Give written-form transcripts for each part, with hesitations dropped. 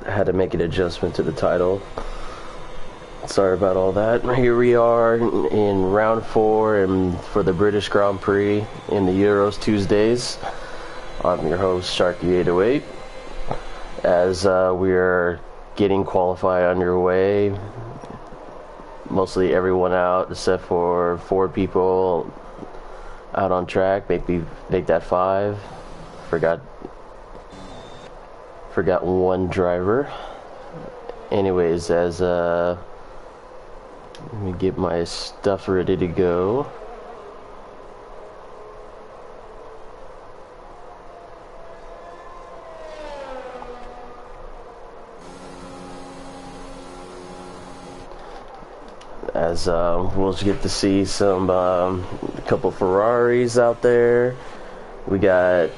had to make an adjustment to the title. Sorry about all that. Here we are in round 4 and for the British Grand Prix in the Euros Tuesdays. I'm your host, Sharky808. As we're getting qualify underway, mostly everyone out except for 4 people out on track. Maybe make that 5. Forgot one driver. Anyways, as let me get my stuff ready to go. As we'll get to see some a couple Ferraris out there. We got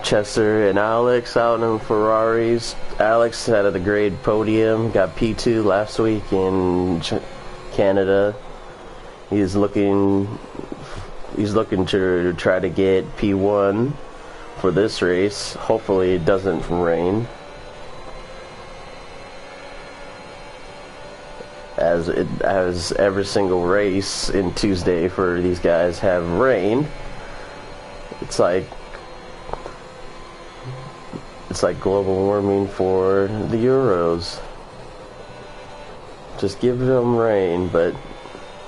Chester and Alex out in Ferraris. Alex had a great podium, got P2 last week in Canada. He's looking to try to get P1 for this race. Hopefully it doesn't rain, as every single race in Tuesday for these guys have rain. It's like global warming for the Euros. Just give them rain, but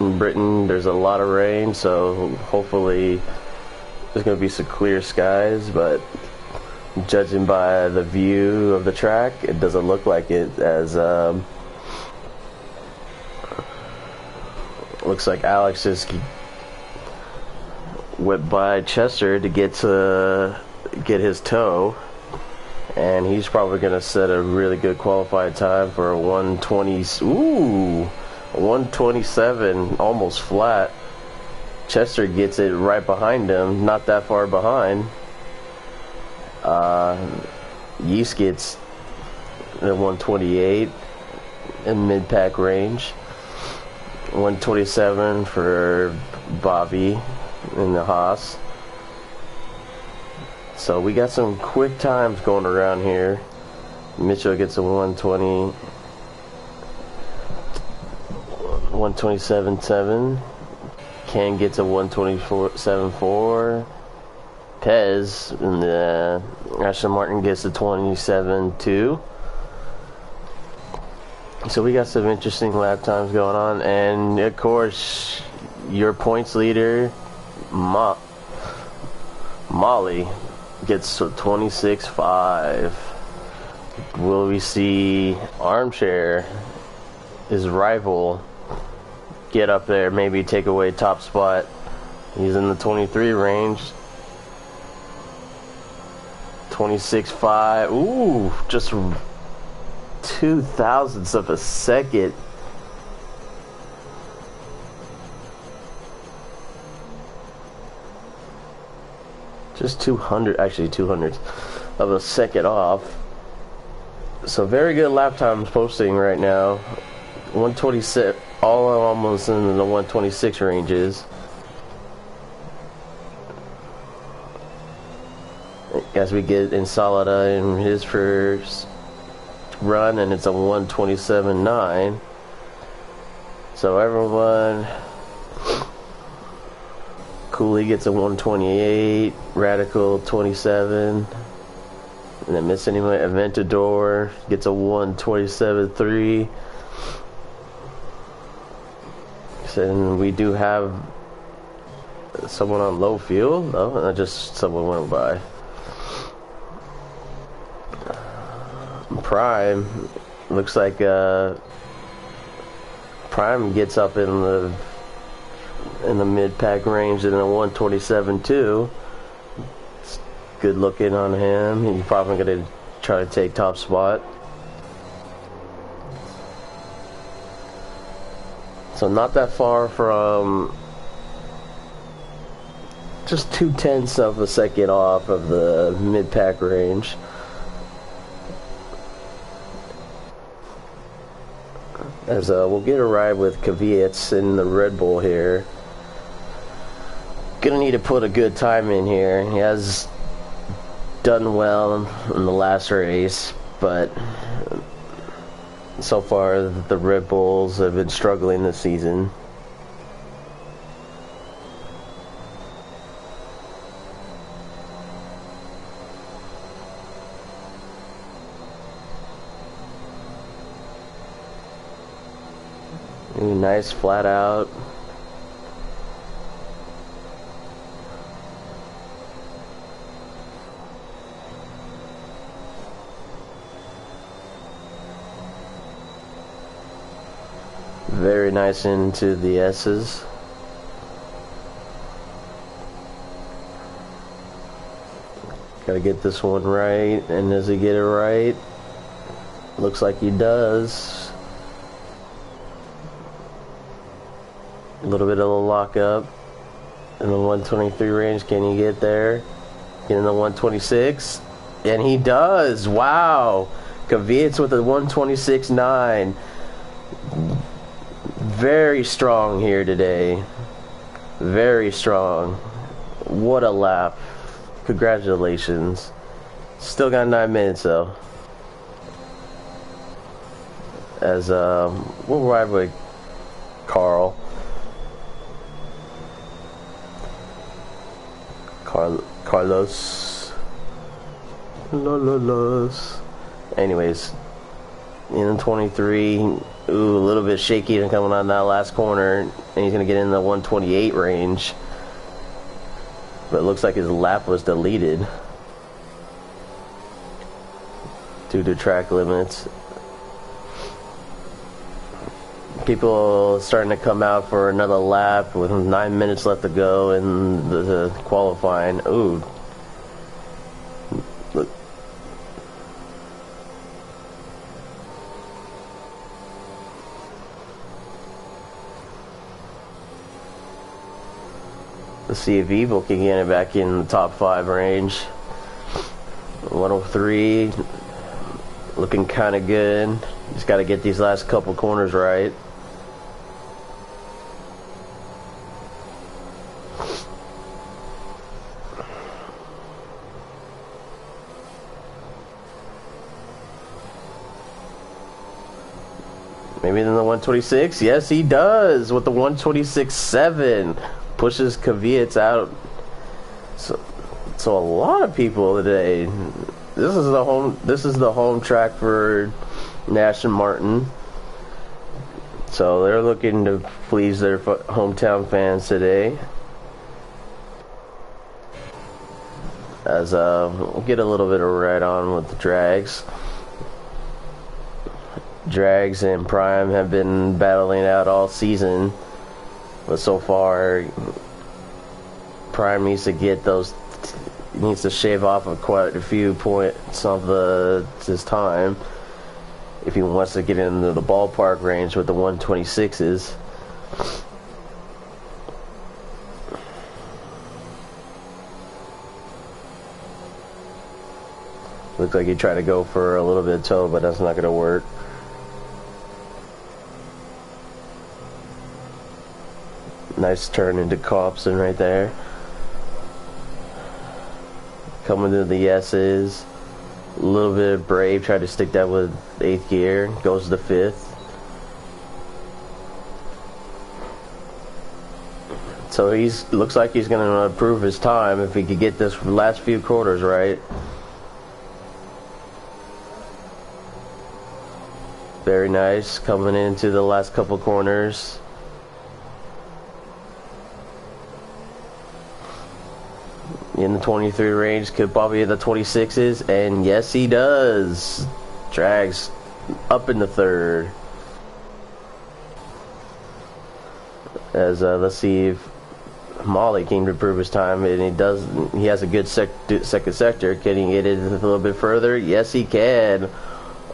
in Britain there's a lot of rain, so hopefully there's going to be some clear skies, but judging by the view of the track, it doesn't look like it, as looks like Alex just went by Chester to get his toe, and he's probably going to set a really good qualified time for a 120. Ooh, 127, almost flat. Chester gets it right behind him, not that far behind. Yeast gets the 128 in mid-pack range. 127 for Bobby in the Haas. So we got some quick times going around here. Mitchell gets a 120, 127.7. Ken gets a 127.4. Pez in the Aston Martin gets a 27.2. So we got some interesting lap times going on, and of course your points leader Molly gets a 26.5. Will we see Armchair, his rival, get up there, maybe take away top spot? He's in the 23 range. 26.5. Ooh, just 0.02 of a second. Just 200, actually 200 of a second off. So very good lap times posting right now. 126, all almost in the 126 ranges. As we get Ensalada in his first run, and it's a 127.9. So everyone, Cooley gets a 128, Radical 27, and then missing anyone, Aventador gets a 127.3. And we do have someone on low fuel. No, just someone went by. Prime looks like Prime gets up in the mid-pack range in a 127.2. It's good looking on him. He's probably going to try to take top spot. So not that far from, just 0.2 of a second off of the mid-pack range. As we'll get a ride with Kvyat in the Red Bull here. Gonna need to put a good time in here. He has done well in the last race. but so far the Red Bulls have been struggling this season. Ooh, nice flat out. Very nice into the S's. Gotta get this one right, and does he get it right? Looks like he does. A little bit of a lockup in the 123 range. Can he get there? Get in the 126, and he does. Wow, Kvyats with a 126.9. Very strong here today. Very strong. What a lap. Congratulations. Still got 9 minutes though. As we'll ride with Carlos. Anyways, in 23. Ooh, a little bit shaky and coming on that last corner, and he's gonna get in the 128 range. But it looks like his lap was deleted due to track limits. People starting to come out for another lap with 9 minutes left to go in the qualifying. Ooh. Look. Let's see if Evil can get it back in the top 5 range. 103. Looking kind of good. Just got to get these last couple corners right. Maybe in the 126. Yes, he does with the 126.7. Pushes Kvyats out. So a lot of people today. This is the home track for Nash and Martin. So they're looking to please their hometown fans today. As we'll get a little bit of ride on with the drags. Drags and Prime have been battling out all season, but so far Prime needs to get those, needs to shave off of quite a few points of his time if he wants to get into the ballpark range with the 126s. Looks like he tried to go for a little bit of toe, but that's not going to work. Nice turn into Copson right there. Coming to the S's. A little bit of Brave. Tried to stick that with 8th gear. Goes to 5th. So looks like he's going to improve his time if he could get this last few quarters right. Very nice. Coming into the last couple corners. In the 23 range, could probably hit the 26s, and yes, he does. Drags up in the 3rd. As let's see if Molly can improve his time, and he does. He has a good second sector. Can he get it a little bit further? Yes, he can.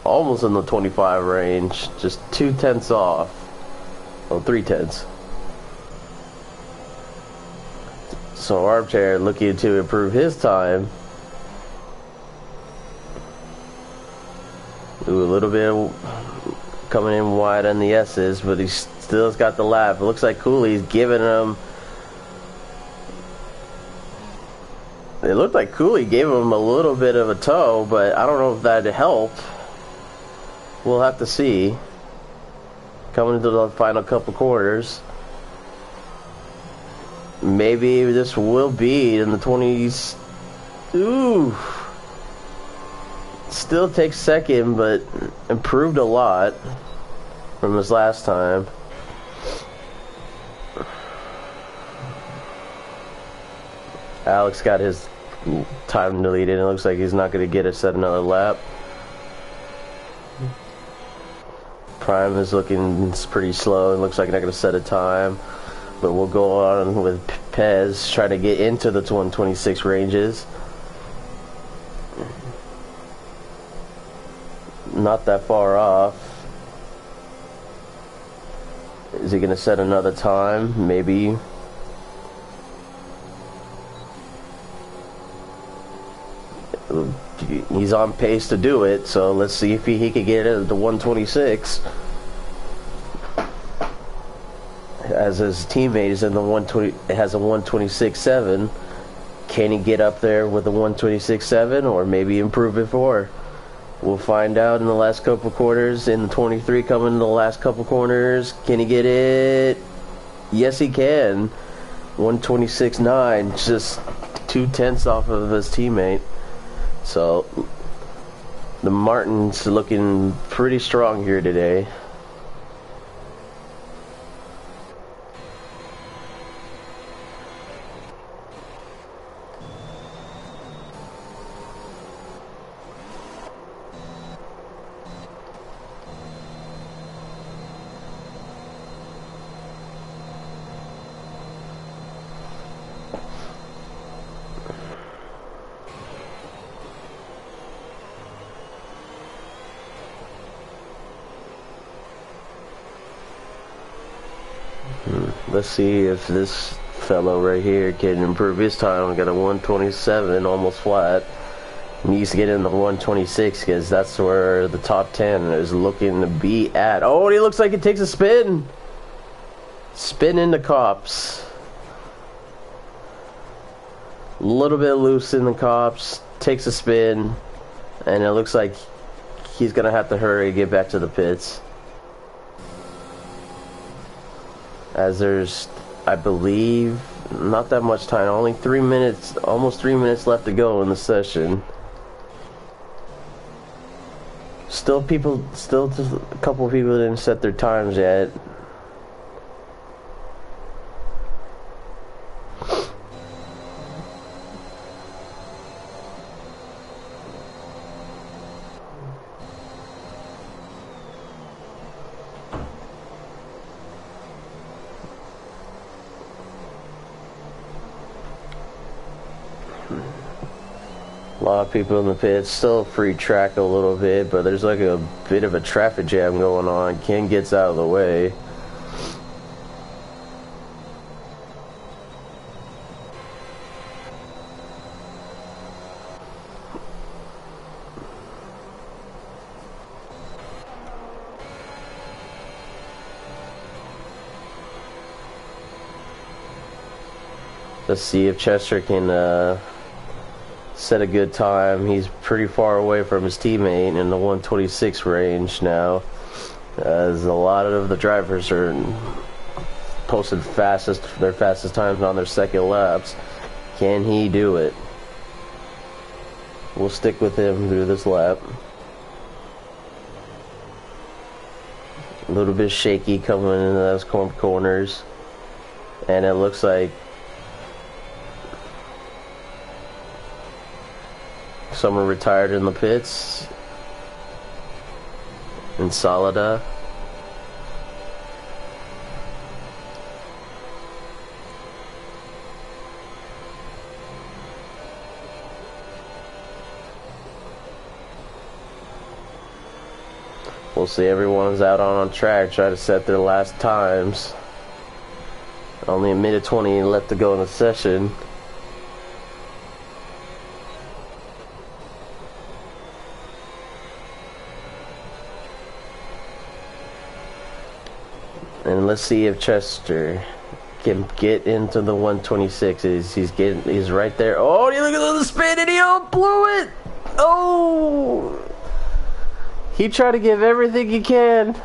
Almost in the 25 range, just 0.2 off. Well, 0.3. So Armchair looking to improve his time. Ooh, a little bit coming in wide on the S's, but he still's got the lap. It looks like Cooley's giving him. It looked like Cooley gave him a little bit of a toe, but I don't know if that helped. We'll have to see. Coming into the final couple quarters. Maybe this will be in the 20s. Ooh. Still takes second, but improved a lot from his last time. Alex got his time deleted. It looks like he's not going to get us at another lap. Prime is looking pretty slow. It looks like they're not going to set a time. But we'll go on with Pez trying to get into the 126 ranges. Not that far off. Is he going to set another time? Maybe. He's on pace to do it, so let's see if he could get it to 126. As his teammate is in the 120, has a 126.7. Can he get up there with a 126.7 or maybe improve it for? We'll find out in the last couple quarters. In the 23 coming in the last couple corners. Can he get it? Yes, he can. 126.9, just 0.2 off of his teammate. So the Martin's looking pretty strong here today. Let's see if this fellow right here can improve his time. Got a 127, almost flat. Needs to get in the 126 because that's where the top 10 is looking to be at. Oh, and he looks like it takes a spin. Spin into cops. A little bit loose in the cops. Takes a spin. And it looks like he's going to have to hurry to get back to the pits. As there's, I believe, not that much time. Only 3 minutes, almost 3 minutes left to go in the session. Still a couple of people didn't set their times yet. A lot of people in the pits, still free track a little bit, but there's like a bit of a traffic jam going on. Ken gets out of the way. Let's see if Chester can set a good time. He's pretty far away from his teammate in the 126 range now, as a lot of the drivers are posted their fastest times on their second laps. Can he do it? We'll stick with him through this lap. A little bit shaky coming into those corners, and it looks like some are retired in the pits. In Salada. We'll see, everyone's out on track trying to set their last times. Only a minute 20 left to go in the session. And let's see if Chester can get into the 126s. He's right there. Oh, look at the spin, and he blew it. Oh, He tried to give everything he can.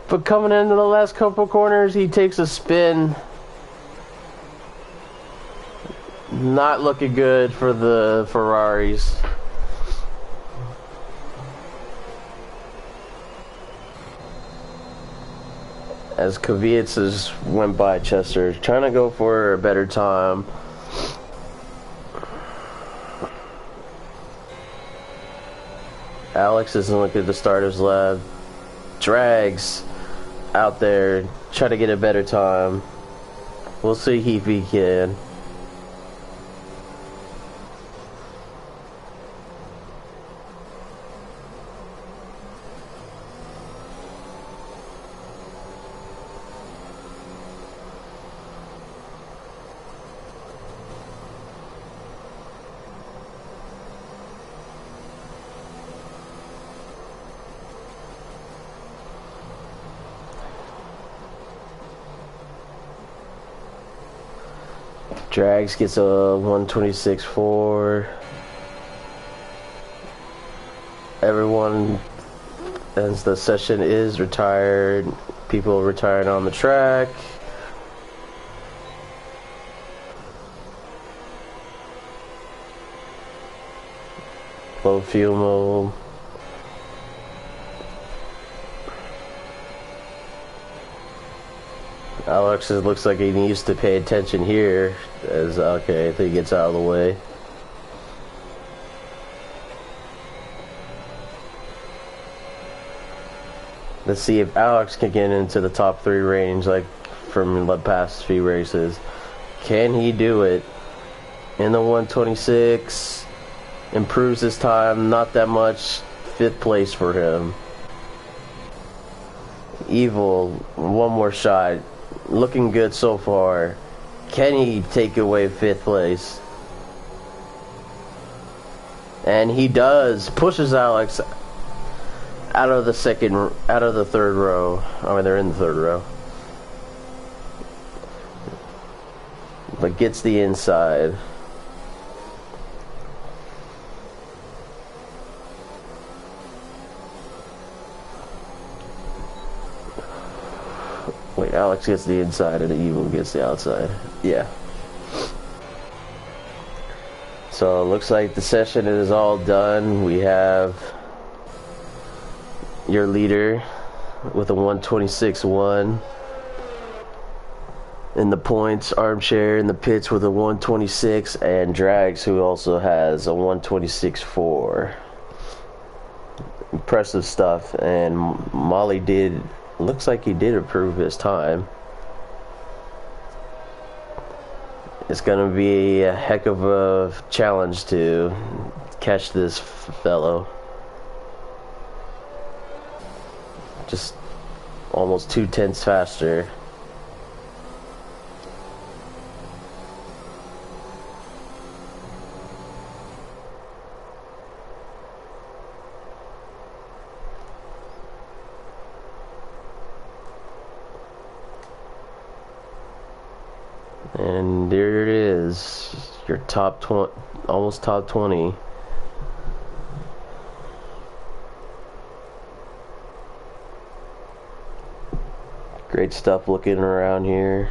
But coming into the last couple corners, he takes a spin. Not looking good for the Ferraris. As Kvyat's went by Chester, trying to go for a better time. Alex isn't looking to start his lap. Drags out there, trying to get a better time. We'll see if he can. Drags gets a 126.4. Everyone, as the session is retired, people retiring on the track. Low fuel. Alex looks like he needs to pay attention here. As okay, I think he gets out of the way. Let's see if Alex can get into the top 3 range like from the past few races. Can he do it? In the 126, improves his time, not that much. 5th place for him. Evil, one more shot. Looking good so far. Can he take away 5th place? And he does. Pushes Alex out of the 3rd row. I mean, they're in the 3rd row. But gets the inside. Wait, Alex gets the inside and Evil gets the outside. Yeah. So it looks like the session is all done. We have your leader with a 126.1 in the points, Armchair in the pits with a 126, and Drags, who also has a 126.4. Impressive stuff. And Molly looks like he did improve his time. It's gonna be a heck of a challenge to catch this fellow. Just almost 2/10 faster. And there it is, your top 20, almost top 20. Great stuff looking around here.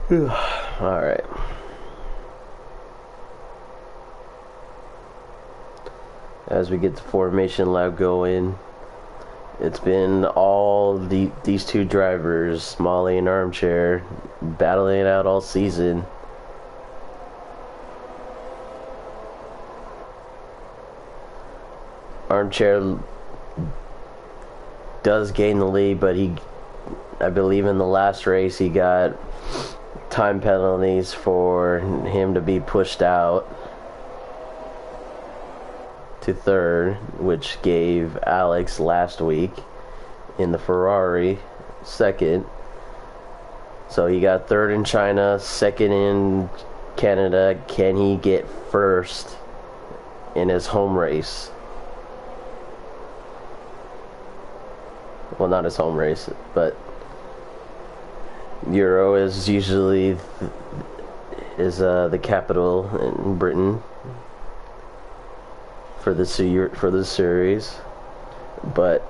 Alright. As we get the formation lab going, it's been all these two drivers, Molly and Armchair, battling it out all season. Armchair does gain the lead, but I believe in the last race he got time penalties for him to be pushed out to third, which gave Alex last week in the Ferrari second. So he got third in China, second in Canada. Can he get first in his home race? Well, not his home race, but Euro is usually the capital in Britain for the series. But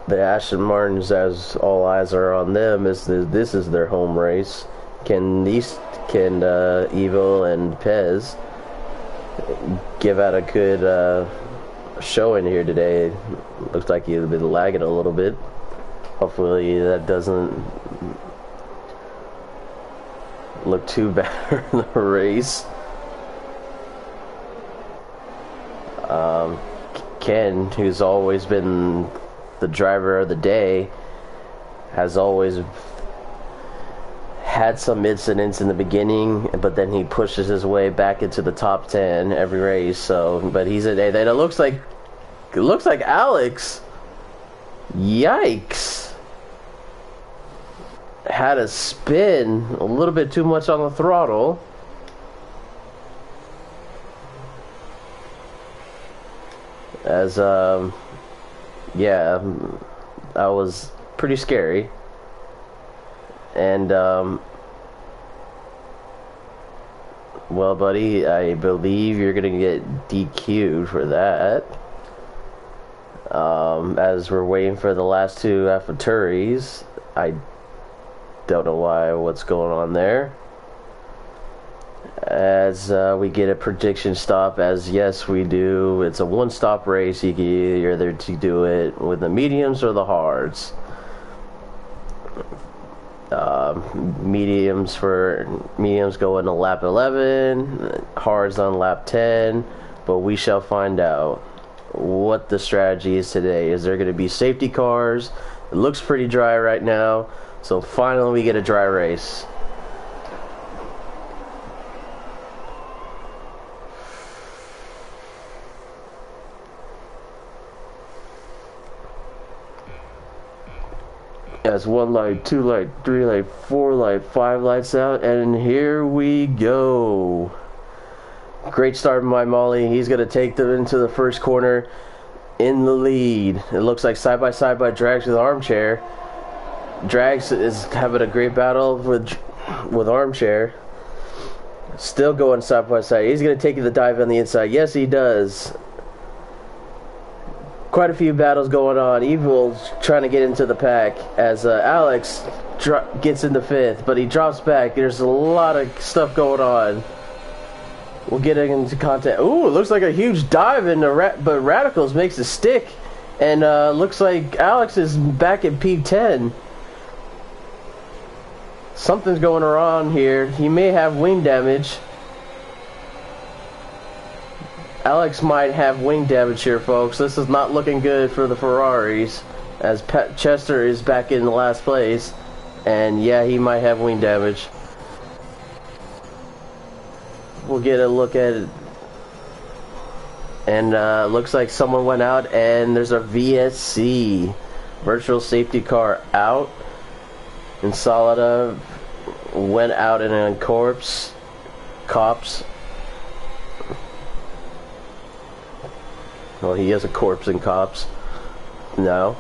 the Aston Martins, as all eyes are on them, this is their home race. Can Evil and Pez give out a good showing here today? Looks like he's been lagging a little bit. Hopefully that doesn't look too bad in the race. Ken, who's always been the driver of the day, has always had some incidents in the beginning, but then he pushes his way back into the top 10 every race. So, but he's it looks like Alex, yikes, had a spin a little bit too much on the throttle. As yeah, that was pretty scary. And well, buddy, I believe you're gonna get DQ'd for that. As we're waiting for the last two AlphaTauris, I don't know what's going on there. As we get a prediction stop, as yes we do, it's a one-stop race. You're either to do it with the mediums or the hards. Mediums go into lap 11, hards on lap 10, but we shall find out what the strategy is today. Is there going to be safety cars? It looks pretty dry right now, so finally we get a dry race. That's 1 light, 2 light, 3 light, 4 light, 5 lights out, and here we go. Great start by Molly. He's going to take them into the first corner in the lead. It looks like side by side by Drags with Armchair. Drags is having a great battle with Armchair. Still going side by side. He's going to take the dive on the inside. Yes, he does. Quite a few battles going on. Evil's trying to get into the pack as Alex gets into fifth, but he drops back. There's a lot of stuff going on. We'll get into content. Ooh, it looks like a huge dive into but Radicals makes a stick, and looks like Alex is back at P10. Something's going on here. He may have wing damage. Alex might have wing damage here, folks. This is not looking good for the Ferraris, as Chester is back in the last place, and yeah, he might have wing damage. We'll get a look at it, and looks like someone went out, and there's a VSC, virtual safety car, out, and Solida went out in a cops. Well, he has a corpse in cops. No.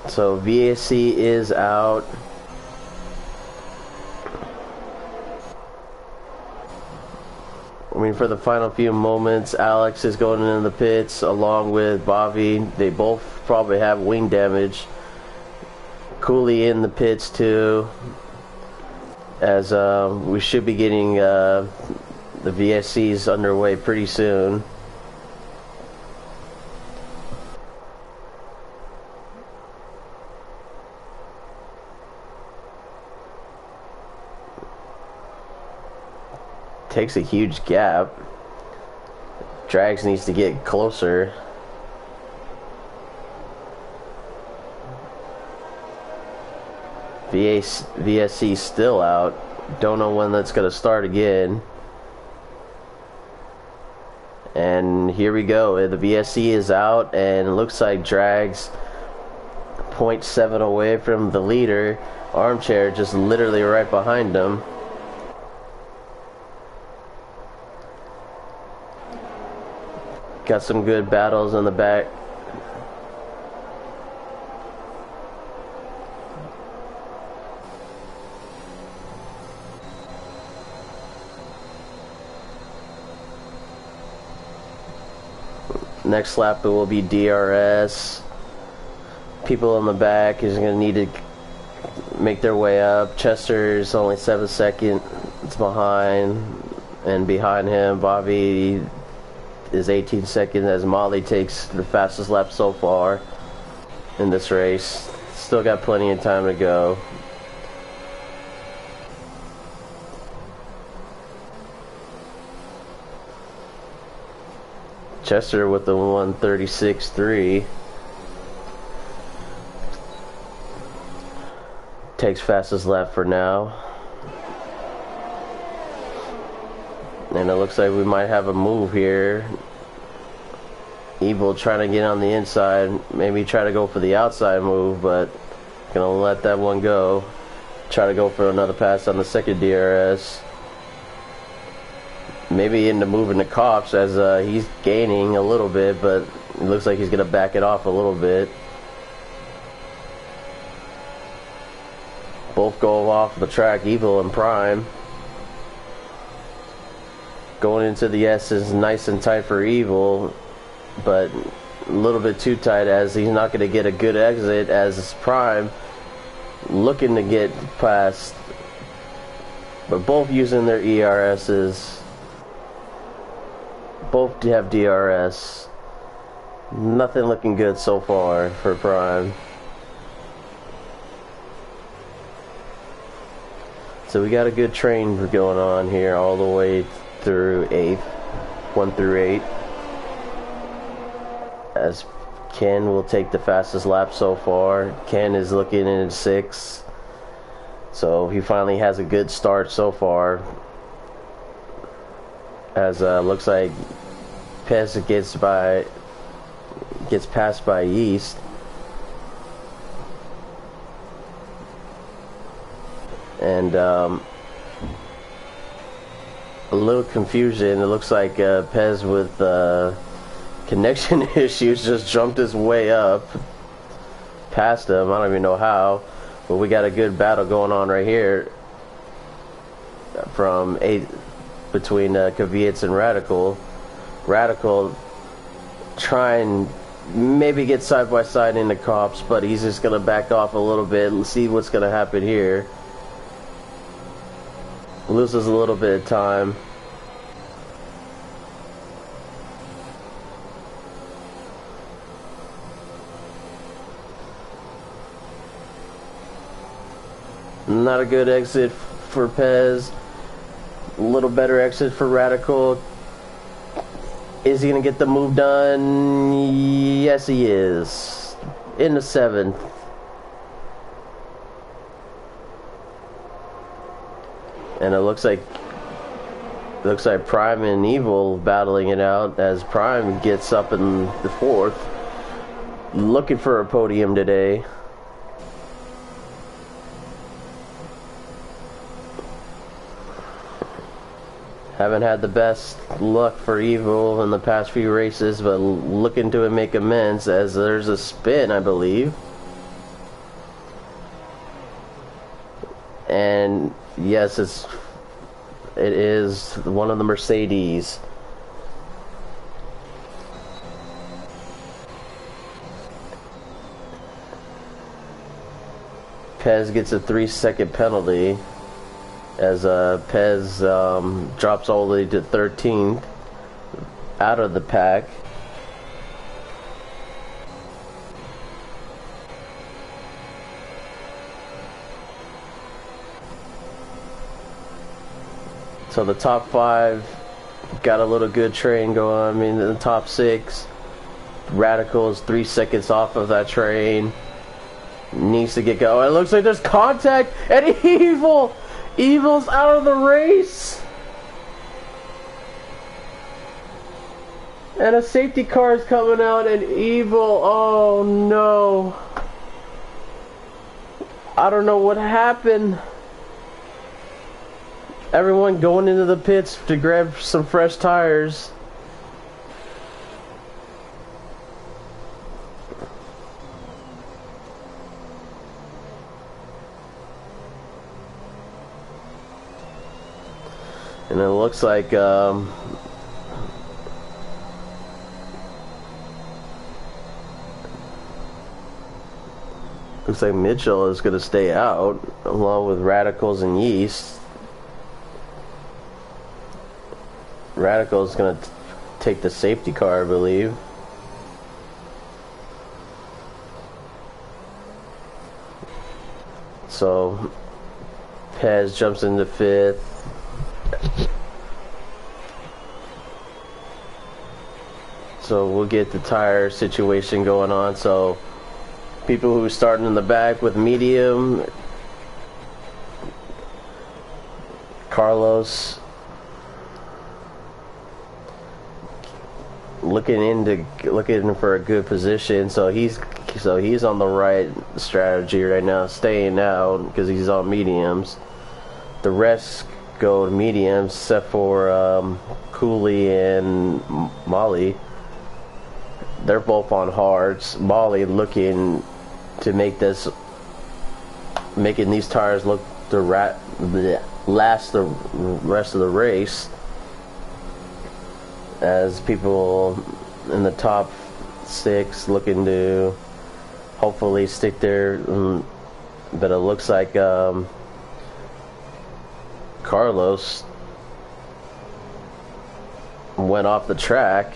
So VAC is out. I mean, for the final few moments, Alex is going into the pits along with Bobby. They both probably have wing damage. Cooley in the pits too, as we should be getting the VSCs underway pretty soon. Takes a huge gap. Drags needs to get closer. VSC still out. Don't know when that's going to start again. And here we go. The VSC is out, and it looks like Drags 0.7 away from the leader. Armchair just literally right behind him. Got some good battles in the back. Next lap it will be DRS. People in the back is going to need to make their way up. Chester is only 7 seconds behind, and behind him Bobby is 18 seconds as Molly takes the fastest lap so far in this race. Still got plenty of time to go. Chester with the 1:36.3 takes fastest lap for now. And it looks like we might have a move here. Evil trying to get on the inside, maybe try to go for the outside move, but gonna let that one go. Try to go for another pass on the second DRS. Maybe into moving the cops as he's gaining a little bit, but it looks like he's gonna back it off a little bit. Both go off the track, Evil and Prime. Going into the S is nice and tight for Evil, but a little bit too tight as he's not going to get a good exit as Prime looking to get past, but both using their ERSs. Both have DRS. Nothing looking good so far for Prime. So we got a good train going on here all the way through 8th, 1 through 8. As Ken will take the fastest lap so far. Ken is looking in 6th. So he finally has a good start so far. As looks like Pez gets passed by Yeast. And a little confusion. It looks like Pez with connection issues just jumped his way up past him. I don't even know how, but we got a good battle going on right here from 8 between Kvyats and Radical. Radical trying maybe get side by side into cops, but he's just gonna back off a little bit and see what's gonna happen here. Loses a little bit of time. Not a good exit for Pez. A little better exit for Radical. Is he going to get the move done? Yes, he is. In the 7th. And it looks like Prime and Evil battling it out as Prime gets up in the 4th. Looking for a podium today. Haven't had the best luck for Evil in the past few races, but looking to make amends as there's a spin, I believe. And yes, it's It is one of the Mercedes. Pez gets a 3-second penalty as Pez drops all the way to 13th out of the pack. So the top 5 got a little good train going. I mean, the top 6, Radical is 3 seconds off of that train. Needs to get going. It looks like there's contact, and Evil's out of the race. And a safety car is coming out, and Evil, oh no. I don't know what happened. Everyone going into the pits to grab some fresh tires. And it looks like Mitchell is going to stay out along with Radicals and Yeast. Radical is going to take the safety car, I believe. So Pez jumps into 5th. So we'll get the tire situation going on. So people who are starting in the back with medium, Carlos looking for a good position. So he's on the right strategy right now, staying out because he's on mediums. The rest go to mediums except for Cooley and Molly. They're both on hards. Molly looking to making these tires look to last the rest of the race, as people in the top 6 looking to hopefully stick there. But it looks like Carlos went off the track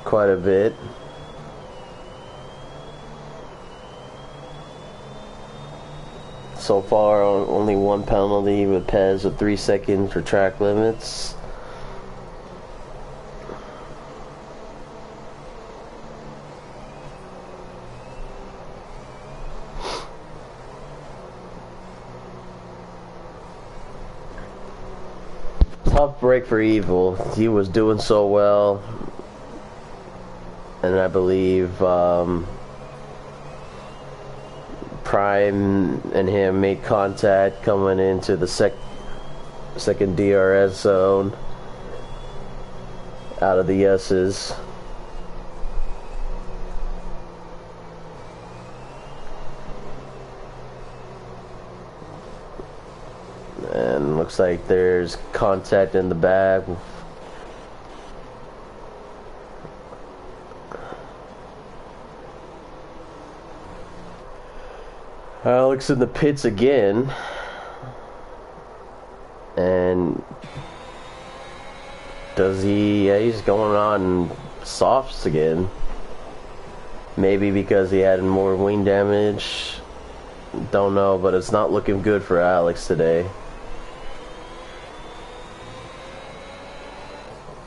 quite a bit. So far, only 1 penalty with Pez with 3 seconds for track limits. Tough break for Evil. He was doing so well. And I believe Prime and him made contact coming into the second DRS zone out of the S's. And looks like there's contact in the back. Alex in the pits again, and he's going on softs again, maybe because he had more wing damage, don't know, but it's not looking good for Alex today,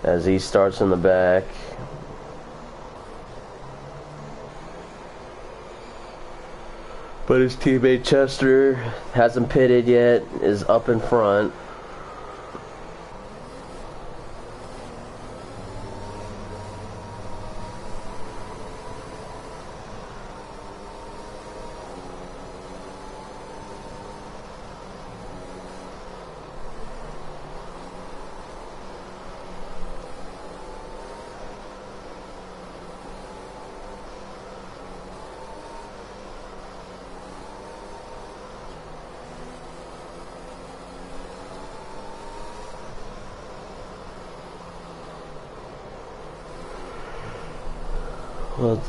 as he starts in the back. But his teammate Chester hasn't pitted yet, is up in front. Well,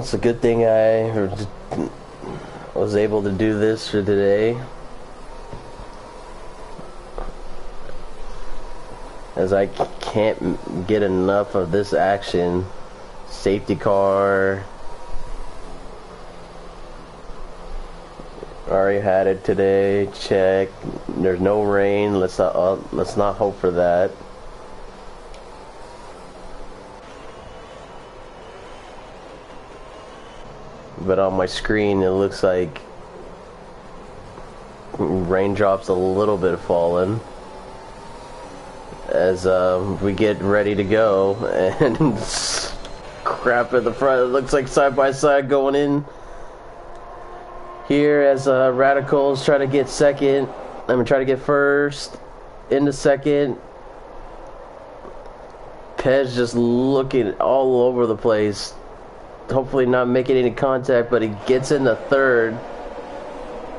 it's a good thing I was able to do this for today, as I can't get enough of this action. Safety car, already had it today. Check. There's no rain. Let's not hope for that. But on my screen, it looks like raindrops a little bit falling as we get ready to go, and crap at the front. It looks like side by side going in here as Radicals try to get second. I'm gonna try to get first, into second. Pez just looking all over the place, hopefully not making any contact, but he gets in the third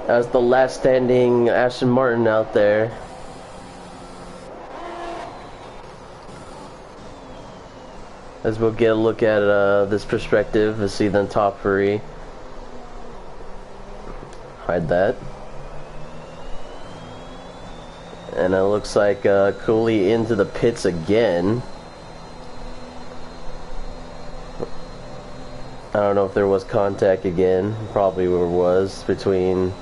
as the last standing Aston Martin out there. As we'll get a look at this perspective to see the top three. Hide that. And it looks like Cooley into the pits again. I don't know if there was contact again. Probably there was between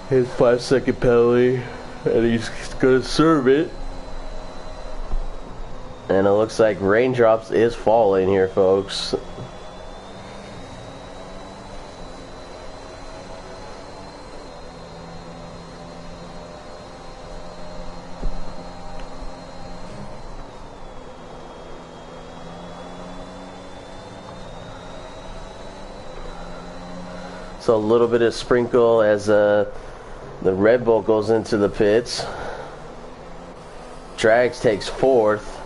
his 5-second penalty, and he's gonna serve it. And it looks like raindrops is falling here, folks. So a little bit of sprinkle as the Red Bull goes into the pits. Drags takes fourth.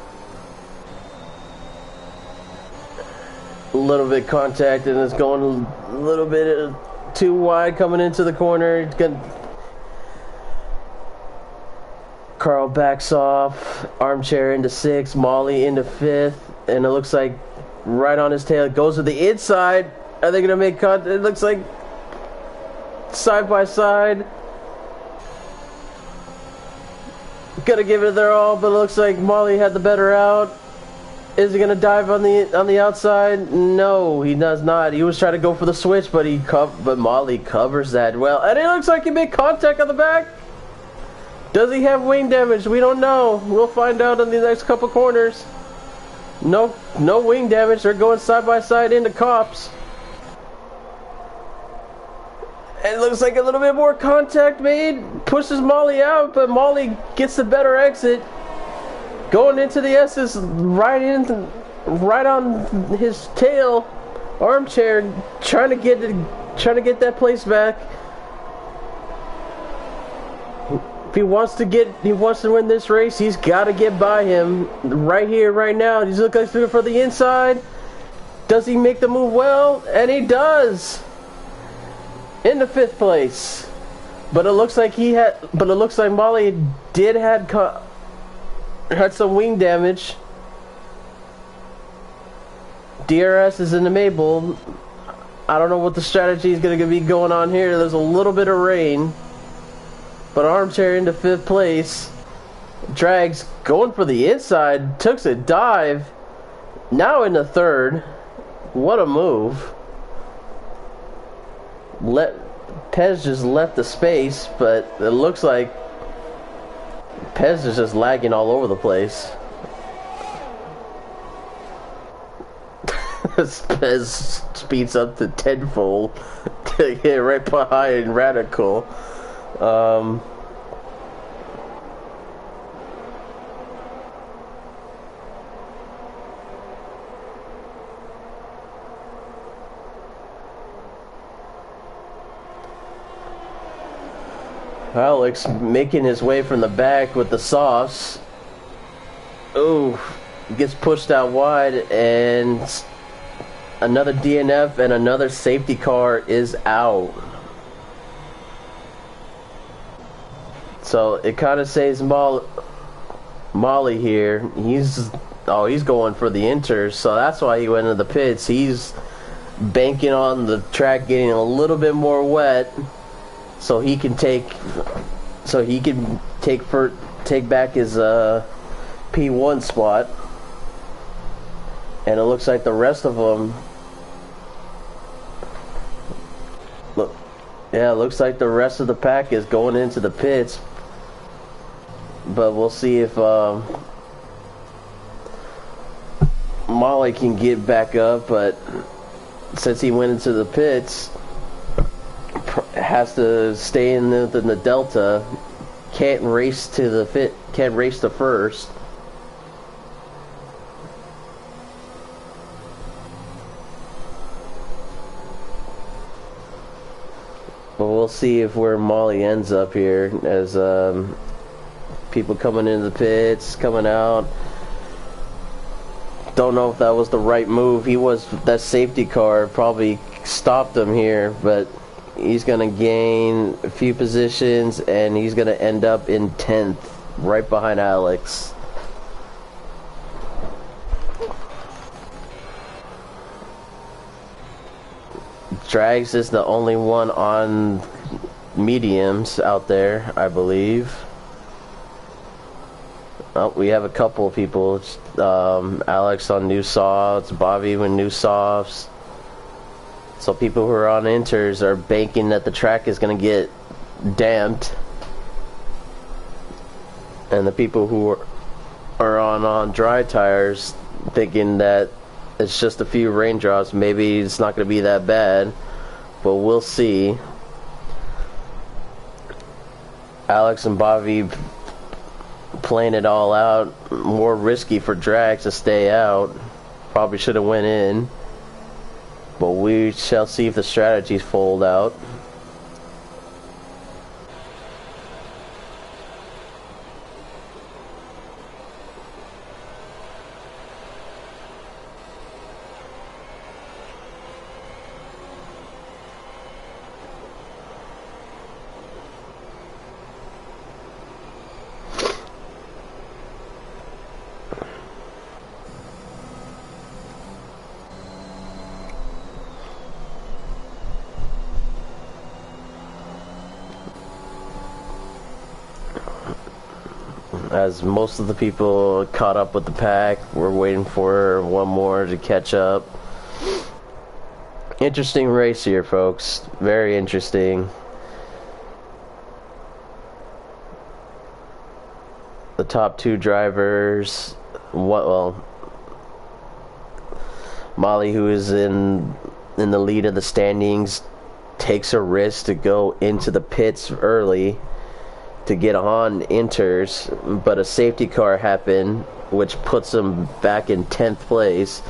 A little bit contact, and it's going a little bit too wide coming into the corner. Carl backs off. Armchair into sixth. Molly into fifth. And it looks like right on his tail. It goes to the inside. Are they going to make contact? It looks like side by side. Gonna give it their all, but it looks like Molly had the better out. Is he gonna dive on the outside? No, he does not. He was trying to go for the switch, but Molly covers that well, and it looks like he made contact on the back. Does he have wing damage? We don't know. We'll find out in the next couple corners. No wing damage. They're going side by side into cops. And it looks like a little bit more contact made. Pushes Molly out, but Molly gets the better exit. Going into the S's, right on his tail. Armchair trying to get that place back. If he wants to win this race, he's got to get by him right here, right now. He's looking for the inside. Does he make the move well? And he does. In the fifth place, but it looks like Molly had some wing damage. DRS is in the Mabel. I don't know what the strategy is going to be going on here. There's a little bit of rain, but Armchair into fifth place. Drags going for the inside, took a dive. Now in the third. What a move. Pez just left the space, but it looks like Pez is just lagging all over the place. Pez speeds up to tenfold to get right behind Radical. Alex making his way from the back with the softs. Ooh, gets pushed out wide, and another DNF and another safety car is out. So it kind of saves Molly here. He's Oh, he's going for the inters, so that's why he went into the pits. He's banking on the track getting a little bit more wet, so he can take back his P1 spot. And it looks like the rest of them. Yeah, it looks like the rest of the pack is going into the pits. But we'll see if Molly can get back up. But since he went into the pits, has to stay in the Delta. Can't race to first. But we'll see if where Molly ends up here as people coming into the pits, coming out. Don't know if that was the right move. That safety car probably stopped him here, but he's going to gain a few positions and he's going to end up in 10th, right behind Alex. Drags is the only one on mediums out there, I believe. Oh, we have a couple of people. Alex on new softs, Bobby with new softs. So people who are on inters are banking that the track is going to get damped. And the people who are on dry tires thinking that it's just a few raindrops, maybe it's not going to be that bad, but we'll see. Alex and Bobby playing it all out. More risky for Drax to stay out. Probably should have went in, but we shall see if the strategies fold out. As most of the people caught up with the pack, we're waiting for one more to catch up. Interesting race here, folks. Very interesting. The top two drivers, Molly, who is in the lead of the standings, takes a risk to go into the pits early to get on inters, but a safety car happened which puts him back in 10th place,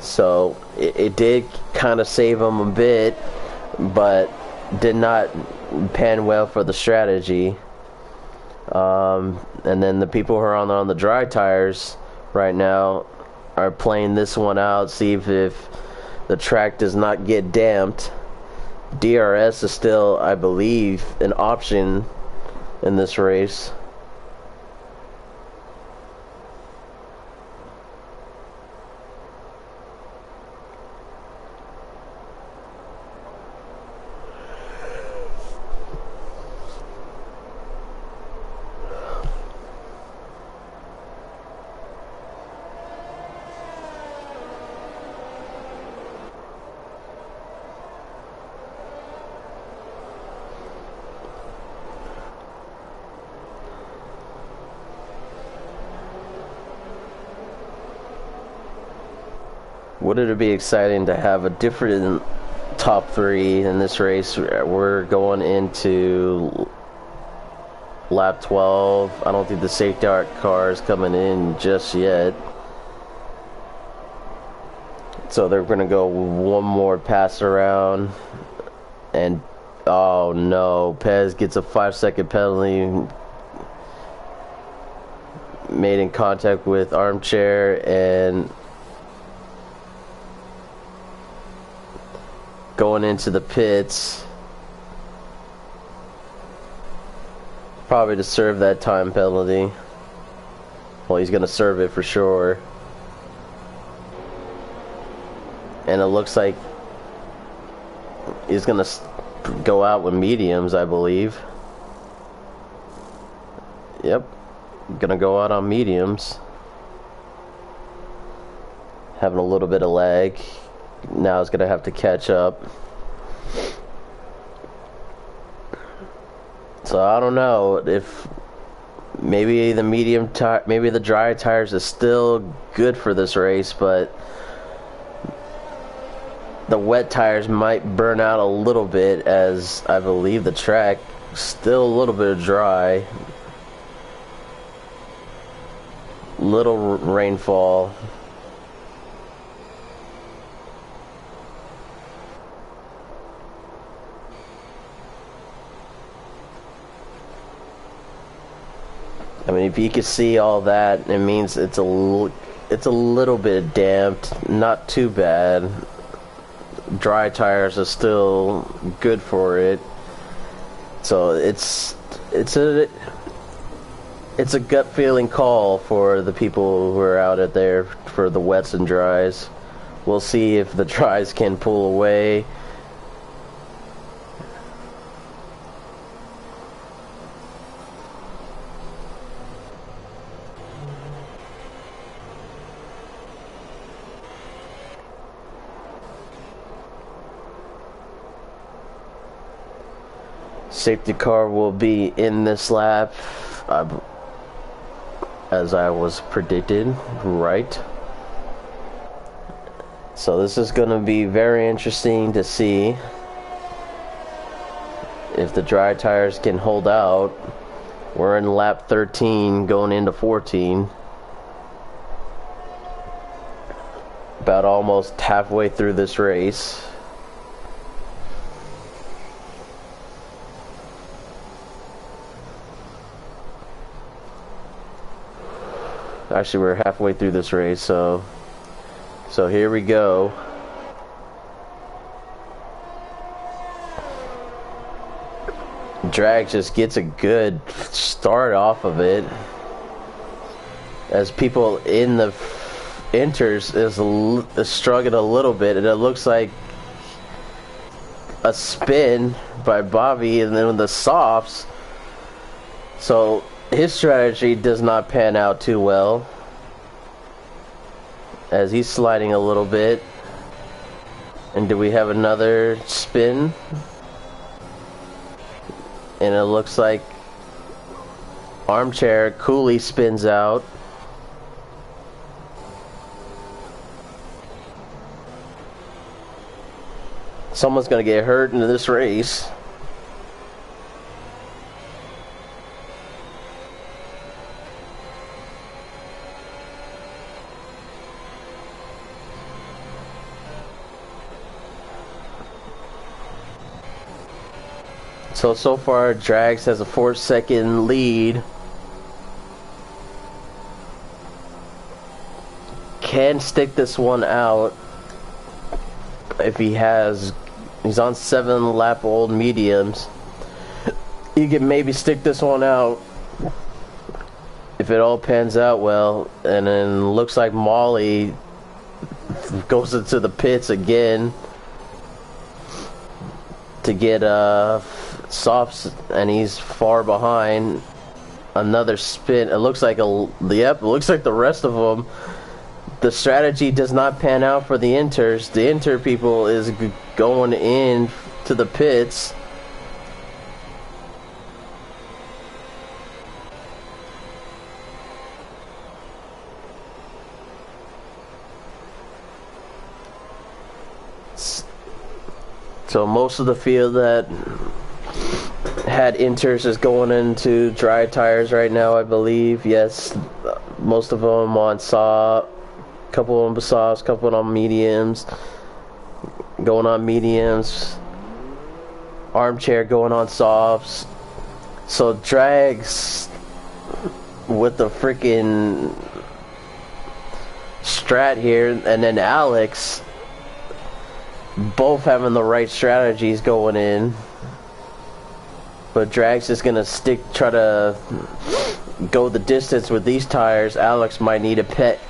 so it did kind of save him a bit, but did not pan well for the strategy. And then the people who are on the dry tires right now are playing this one out, see if the track does not get damped. DRS is still, I believe, an option in this race. Wouldn't it be exciting to have a different top three in this race? We're going into lap 12. I don't think the safety car is coming in just yet. So they're going to go one more pass around. And, oh no, Pez gets a 5-second penalty. Made in contact with Armchair and going into the pits, probably to serve that time penalty. Well, he's gonna serve it for sure. And it looks like he's gonna go out with mediums, I believe. Yep, gonna go out on mediums. Having a little bit of lag. Now it's gonna have to catch up. So I don't know if maybe the medium tire, maybe the dry tires is still good for this race, but the wet tires might burn out a little bit, as I believe the track still a little bit dry. Little rainfall. I mean, if you can see all that, it means it's a little bit damped, not too bad. Dry tires are still good for it, so it's a gut feeling call for the people who are out there for the wets and dries. We'll see if the dries can pull away. Safety car will be in this lap, as I was predicted, right? So this is going to be very interesting to see if the dry tires can hold out. We're in lap 13 going into 14. About almost halfway through this race. Actually, we're halfway through this race, so here we go. Drag just gets a good start off of it, as people in the inters is struggling a little bit, and it looks like a spin by Bobby, and then the softs. So his strategy does not pan out too well, as he's sliding a little bit. And do we have another spin? And it looks like Armchair Cooley spins out. Someone's gonna get hurt in this race. So far, Drags has a 4-second lead. Can stick this one out if he has. He's on 7-lap-old mediums. He can maybe stick this one out if it all pans out well. And then looks like Molly goes into the pits again to get softs, and he's far behind. Another spin. It looks like it looks like the rest of them, the strategy does not pan out for the inters. The inter people is going in to the pits. So most of the field that had inters is going into dry tires right now, I believe. Yes, most of them on soft, couple on softs, couple on mediums, going on mediums. Armchair going on softs. So Drags with the freaking strat here, and then Alex both having the right strategies going in. But Drag's just gonna try to go the distance with these tires. Alex might need a pit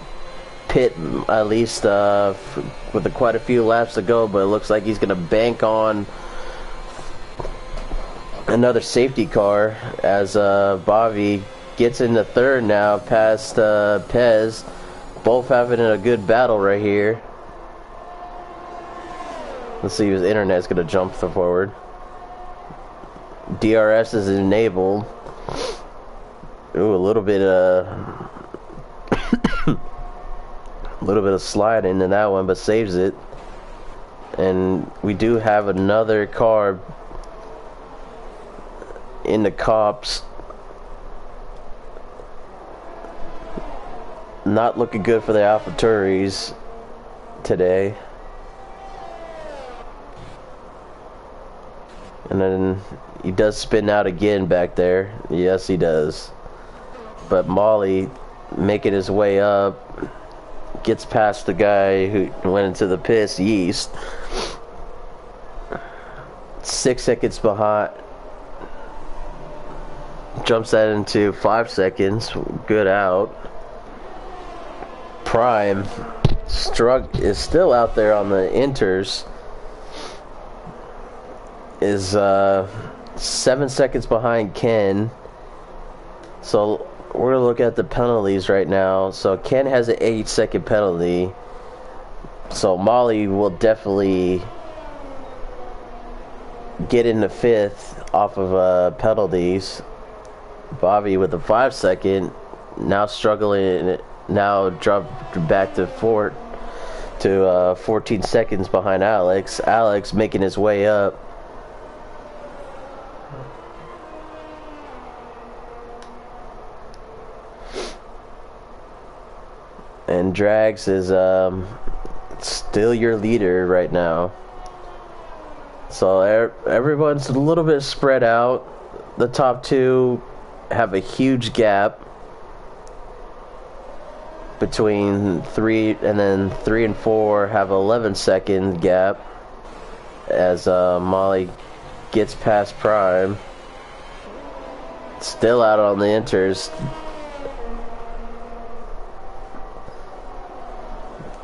at least with quite a few laps to go, but it looks like he's going to bank on another safety car as Bobby gets into third now past Pez. Both having a good battle right here. Let's see if his internet's going to jump forward. DRS is enabled. Ooh, a little bit of sliding in that one, but saves it. And we do have another car in the cops. Not looking good for the AlphaTauris today. And then he does spin out again back there. Yes, he does. But Molly making his way up. Gets past the guy who went into the pits, Yeast. 6 seconds behind. Jumps that into 5 seconds. Good out. Prime is still out there on the inters. Is 7 seconds behind Ken. So we're gonna look at the penalties right now. So Ken has an 8-second penalty. So Molly will definitely get into 5th off of penalties. Bobby with a 5-second, now struggling. Now dropped back to 14 seconds behind Alex. Alex making his way up. And Drags is still your leader right now. So everyone's a little bit spread out. The top two have a huge gap between 3, and then 3 and 4 have 11-second gap as Molly gets past Prime. Still out on the inters.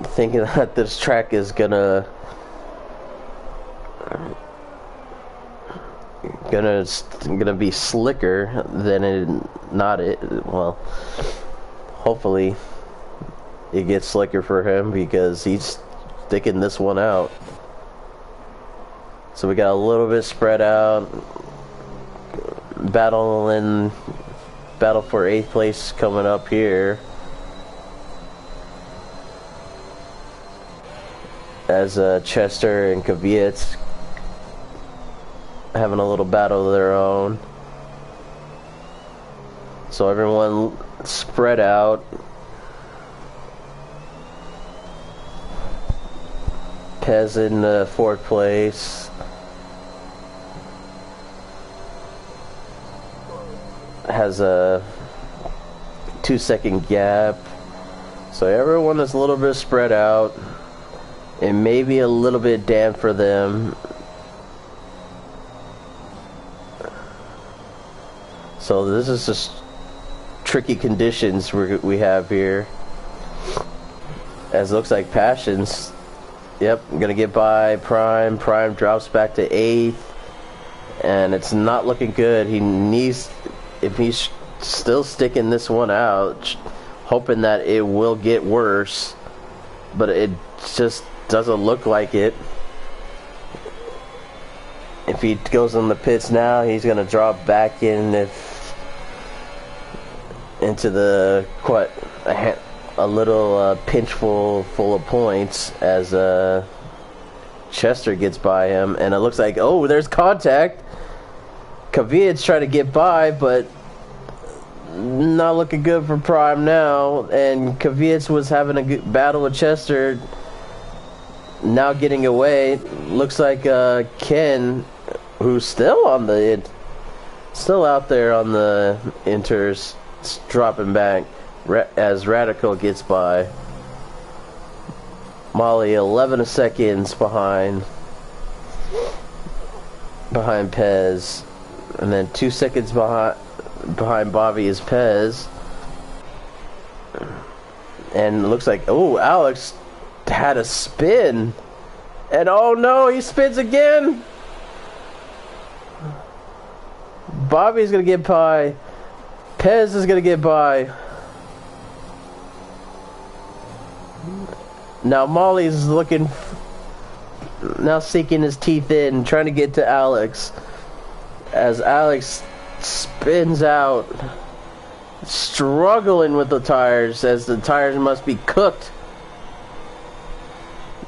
Thinking that this track is gonna be slicker than well, hopefully it gets slicker for him because he's sticking this one out. So we got a little bit spread out. Battle for 8th place coming up here. As Chester and Kvyat having a little battle of their own. So everyone spread out. Pez in 4th place. Has a 2-second gap. So everyone is a little bit spread out. It may be a little bit damp for them. So this is just tricky conditions we have here. As it looks like Passions, yep, gonna get by Prime. Prime drops back to 8th. And it's not looking good. He needs, if he's still sticking this one out, hoping that it will get worse. But it just doesn't look like it. If he goes in the pits now, he's gonna drop back into the a little pinchful full of points as Chester gets by him, and it looks like, oh, there's contact. Kvyat's trying to get by, but not looking good for Prime now. And Kvyat was having a good battle with Chester. Now getting away. Looks like Ken, who's still out there on the inters, dropping back as Radical gets by. Molly 11 seconds behind Pez, and then 2 seconds behind. behind Bobby is Pez. And it looks like, oh, Alex had a spin. And oh no, he spins again. Bobby's gonna get by. Pez is gonna get by. Now Molly's looking, now sinking his teeth in, trying to get to Alex. As Alex spins out, struggling with the tires, as the tires must be cooked.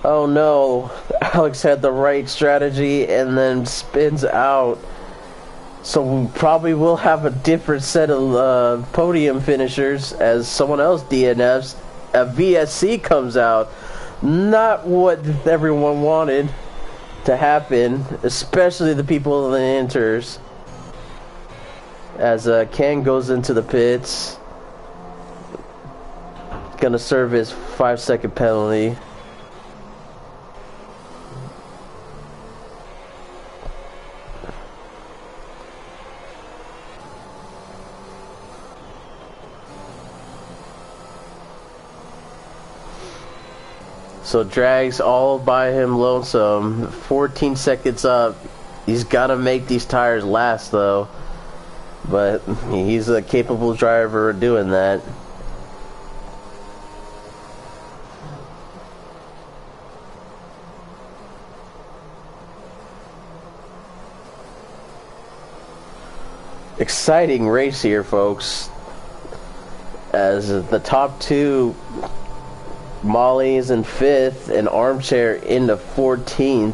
Oh no, Alex had the right strategy and then spins out. So we probably will have a different set of podium finishers as someone else DNFs. A VSC comes out. Not what everyone wanted to happen, especially the people in the inters. As Ken goes into the pits, gonna serve his 5-second penalty. So Drag's all by him lonesome, 14 seconds up. He's got to make these tires last though, but he's a capable driver of doing that. Exciting race here, folks, as the top two, Molly is in 5th and Armchair into 14th.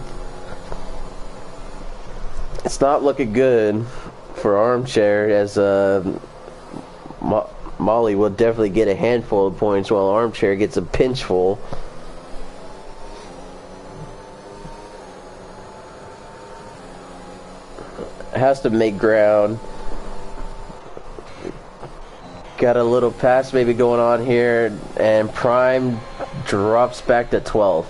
It's not looking good for Armchair, as Molly will definitely get a handful of points while Armchair gets a pinchful. Has to make ground. Got a little pass maybe going on here, and Prime drops back to 12th.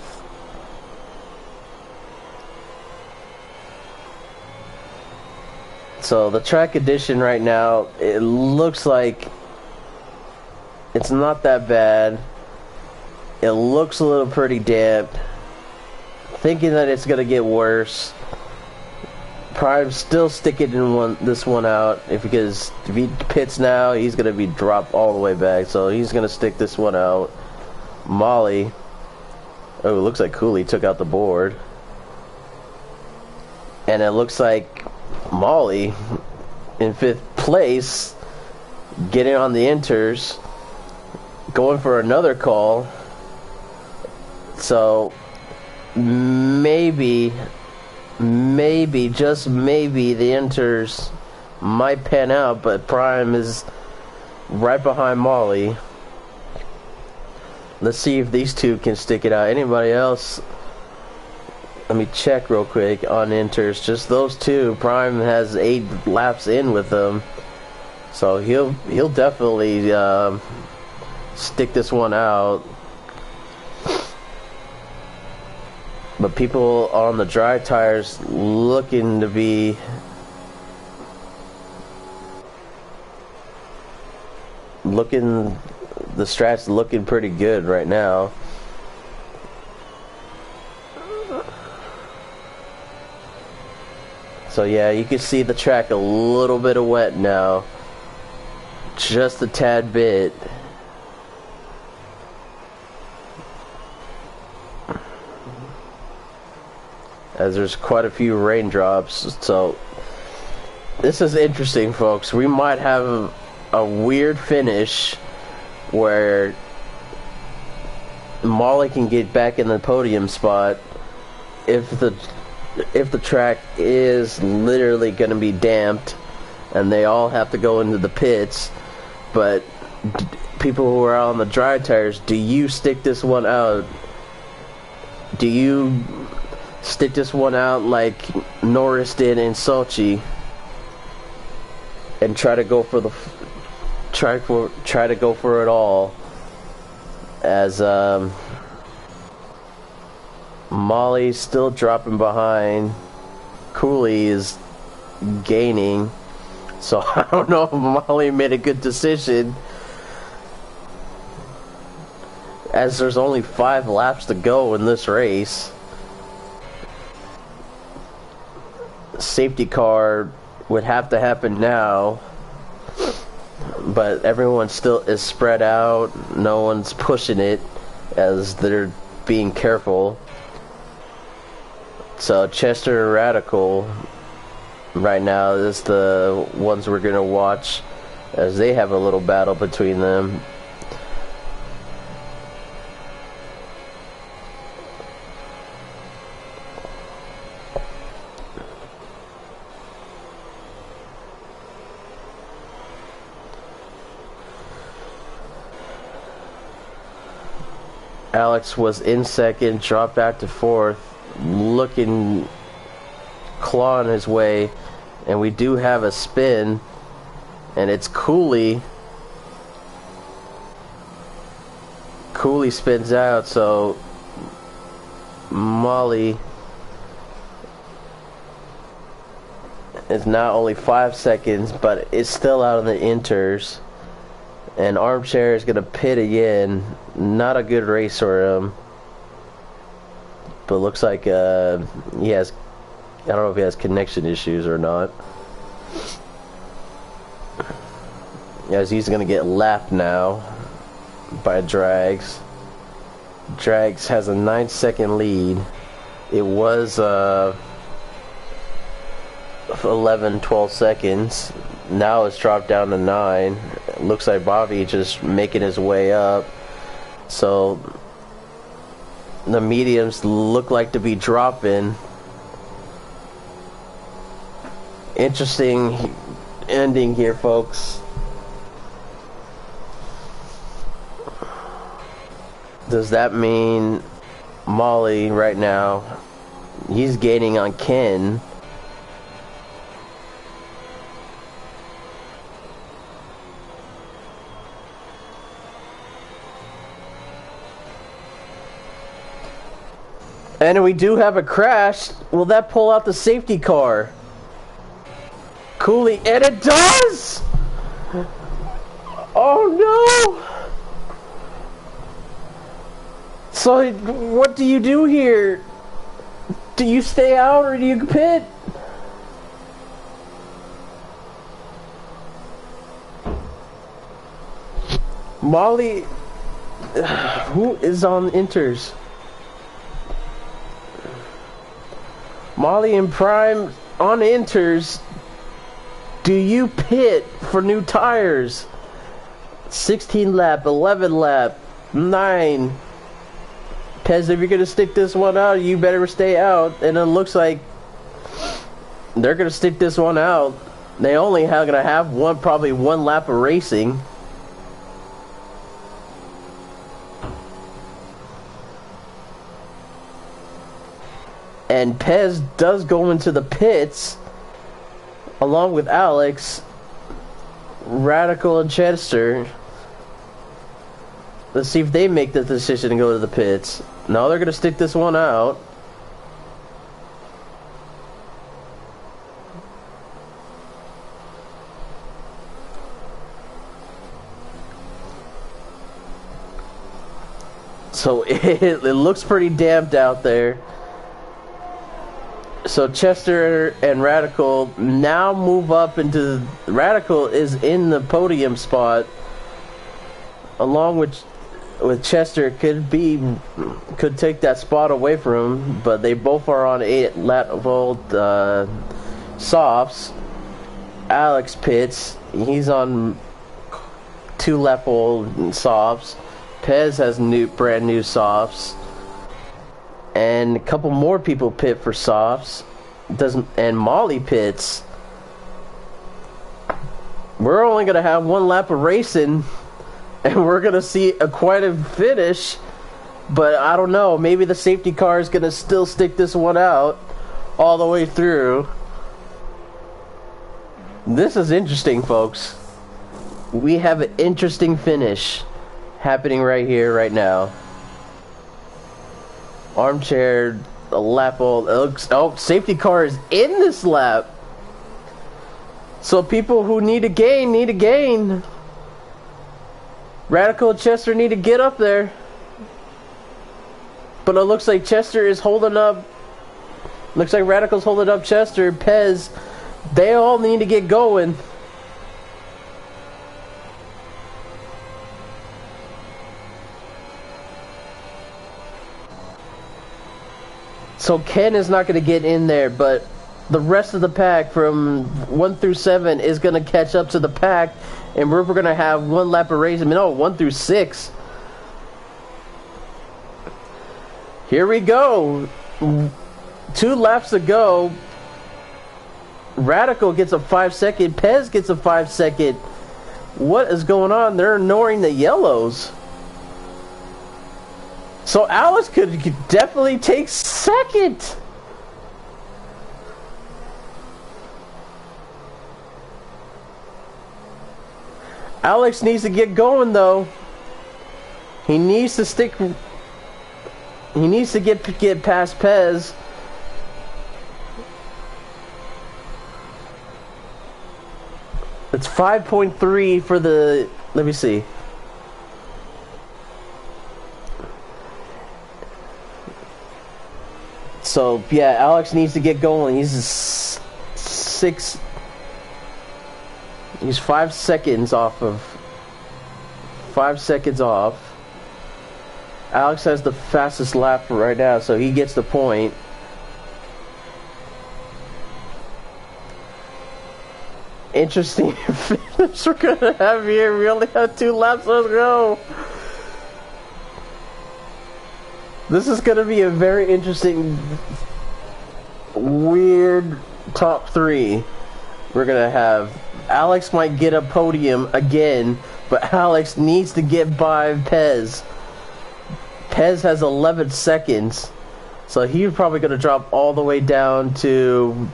So the track condition right now, it looks like it's not that bad. It looks a little pretty damp. Thinking that it's gonna get worse. Prime's still sticking in this one out, because if he pits now, he's gonna be dropped all the way back. So he's gonna stick this one out. Molly, oh, it looks like Cooley took out the board, and it looks like Molly in 5th place, getting on the inters, going for another call. So maybe, just maybe, the inters might pan out, but Prime is right behind Molly. Let's see if these two can stick it out. Anybody else? Let me check real quick on inters. Just those two. Prime has 8 laps in with them, so he'll definitely stick this one out. But people on the dry tires looking to be the strat's looking pretty good right now. So yeah, you can see the track a little bit of wet now, just a tad bit. As there's quite a few raindrops. So this is interesting, folks. We might have a weird finish where Molly can get back in the podium spot if the track is literally going to be damped and they all have to go into the pits. But people who are on the dry tires, do you stick this one out? Do you stick this one out like Norris did in Sochi and try to go for it all, as Molly's still dropping behind, Cooley is gaining, So I don't know if Molly made a good decision, as there's only 5 laps to go in this race. Safety car would have to happen now, but everyone still is spread out. No one's pushing it as they're being careful. So Chester and Radical right now is the ones we're gonna watch as they have a little battle between them. Alex was in second, dropped back to fourth, looking, clawing his way, and we do have a spin, and it's Cooley. Cooley spins out, so Molly is now only 5 seconds, but it's still out on the inters. And Armchair is going to pit again. Not a good race for him. But looks like he has, I don't know if he has connection issues or not. As he's going to get lapped now by Drags. Drags has a 9-second lead. It was 11, 12 seconds. Now it's dropped down to 9. It looks like Bobby just making his way up. So the mediums look like to be dropping. Interesting ending here, folks. Does that mean Molly right now, he's gaining on Ken? And we do have a crash. Will that pull out the safety car? Cooley, and it does! Oh no! So what do you do here? Do you stay out or do you pit? Molly, who is on inters? Molly and Prime on inters. Do you pit for new tires? 16 lap, 11 lap, 9. Pez, if you're going to stick this one out, you better stay out. And it looks like they're going to stick this one out. They only are going to have probably one lap of racing. And Pez does go into the pits along with Alex, Radical, and Chester. Let's see if they make the decision to go to the pits. No, they're going to stick this one out. So it looks pretty damped out there. So Chester and Radical now move up into... Radical is in the podium spot, along with Chester. Could take that spot away from him, but they both are on 8 lap volt softs. Alex pits. He's on 2 lap volt softs. Pez has brand new softs. And a couple more people pit for softs. And Molly pits. We're only going to have 1 lap of racing, and we're going to see quite a finish. But I don't know. Maybe the safety car is going to still stick this one out all the way through. This is interesting, folks. We have an interesting finish happening right here, right now. Armchair, a lap old. Oh, safety car is in this lap. So people who need to gain, need to gain. Radical and Chester need to get up there. But it looks like Chester is holding up. Looks like Radical's holding up Chester. Pez. They all need to get going. So Ken is not going to get in there, but the rest of the pack from 1 through 7 is going to catch up to the pack, and we're going to have one lap of race. I mean, no, 1 through 6. Here we go. 2 laps to go. Radical gets a 5-second. Pez gets a 5-second. What is going on? They're ignoring the yellows. So Alex could definitely take second. Alex needs to get going though. He needs to stick. He needs to get past Pez. It's 5.3 for the. Let me see. So yeah, Alex needs to get going. He's 5 seconds off of. 5 seconds off. Alex has the fastest lap right now, so he gets the point. Interesting finish we're gonna have here. We only have 2 laps to go. This is gonna be a very interesting, weird top 3. We're gonna have. Alex might get a podium again, but Alex needs to get by Pez. Pez has 11 seconds, so he's probably gonna drop all the way down to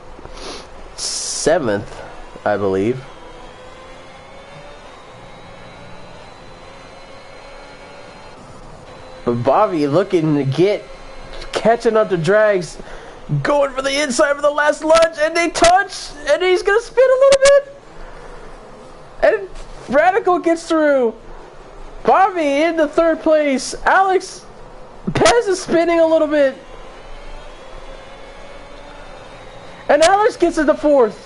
7th, I believe. But Bobby looking to catching up to Drags, going for the inside for the last lunge, and they touch, and he's gonna spin a little bit, and Radical gets through. Bobby in the 3rd place. Alex, Pez is spinning a little bit, and Alex gets into 4th.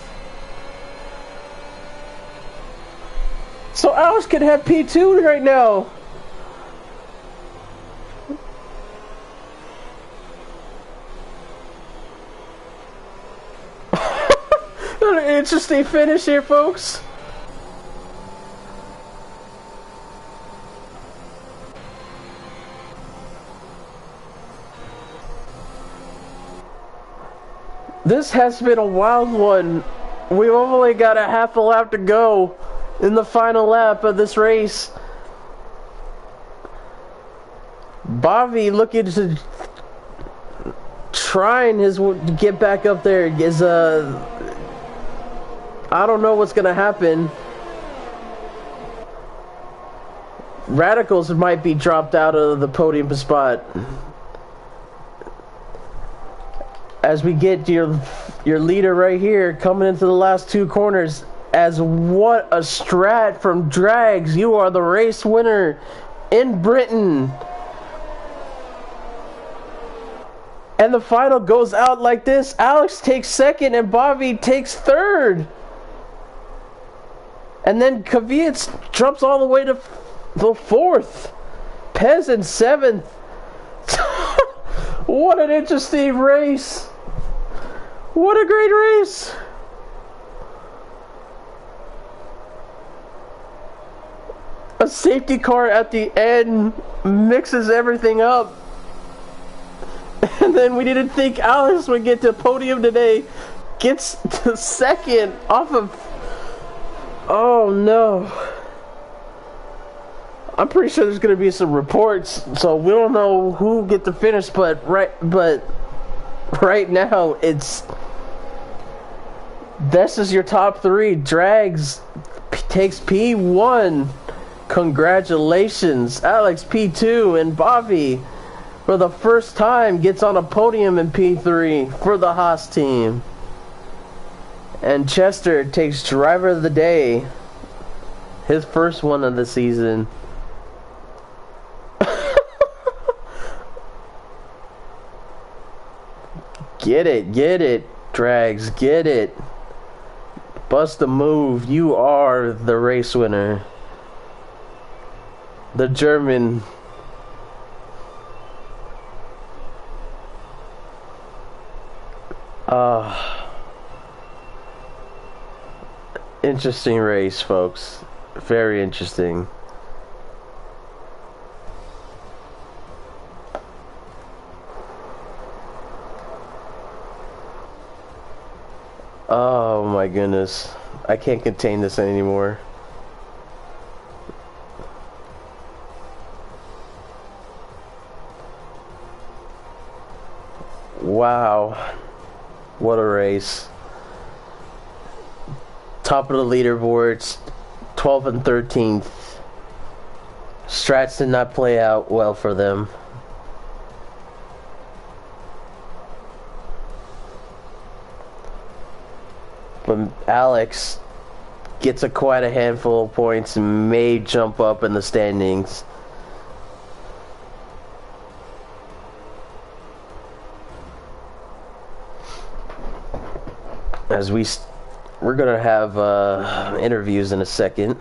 So Alex could have P2 right now. An interesting finish here, folks. This has been a wild one. We've only got a half a lap to go in the final lap of this race. Bobby looking to trying to get back up there is I don't know what's gonna happen. Radicals might be dropped out of the podium spot. As we get your leader right here coming into the last 2 corners. As what a strat from Drags. You are the race winner in Britain. And the final goes out like this. Alex takes 2nd and Bobby takes 3rd. And then Kvyat jumps all the way to the 4th. Pez in 7th. What an interesting race. What a great race. A safety car at the end mixes everything up. And then we didn't think Alex would get to podium today. Gets to 2nd off of... Oh no. I'm pretty sure there's going to be some reports, so we don't know who get to finish, but right now it's... This is your top 3. Drags takes P1. Congratulations, Alex P2, and Bobby for the first time gets on a podium in P3 for the Haas team. And Chester takes driver of the day. His first one of the season. Get it, Drags, get it. Bust a move. You are the race winner. The German. Interesting race, folks. Very interesting. Oh my goodness. I can't contain this anymore. Wow. What a race. Top of the leaderboards, 12th and 13th. Strats did not play out well for them. But Alex gets quite a handful of points and may jump up in the standings. As we're gonna have interviews in a second.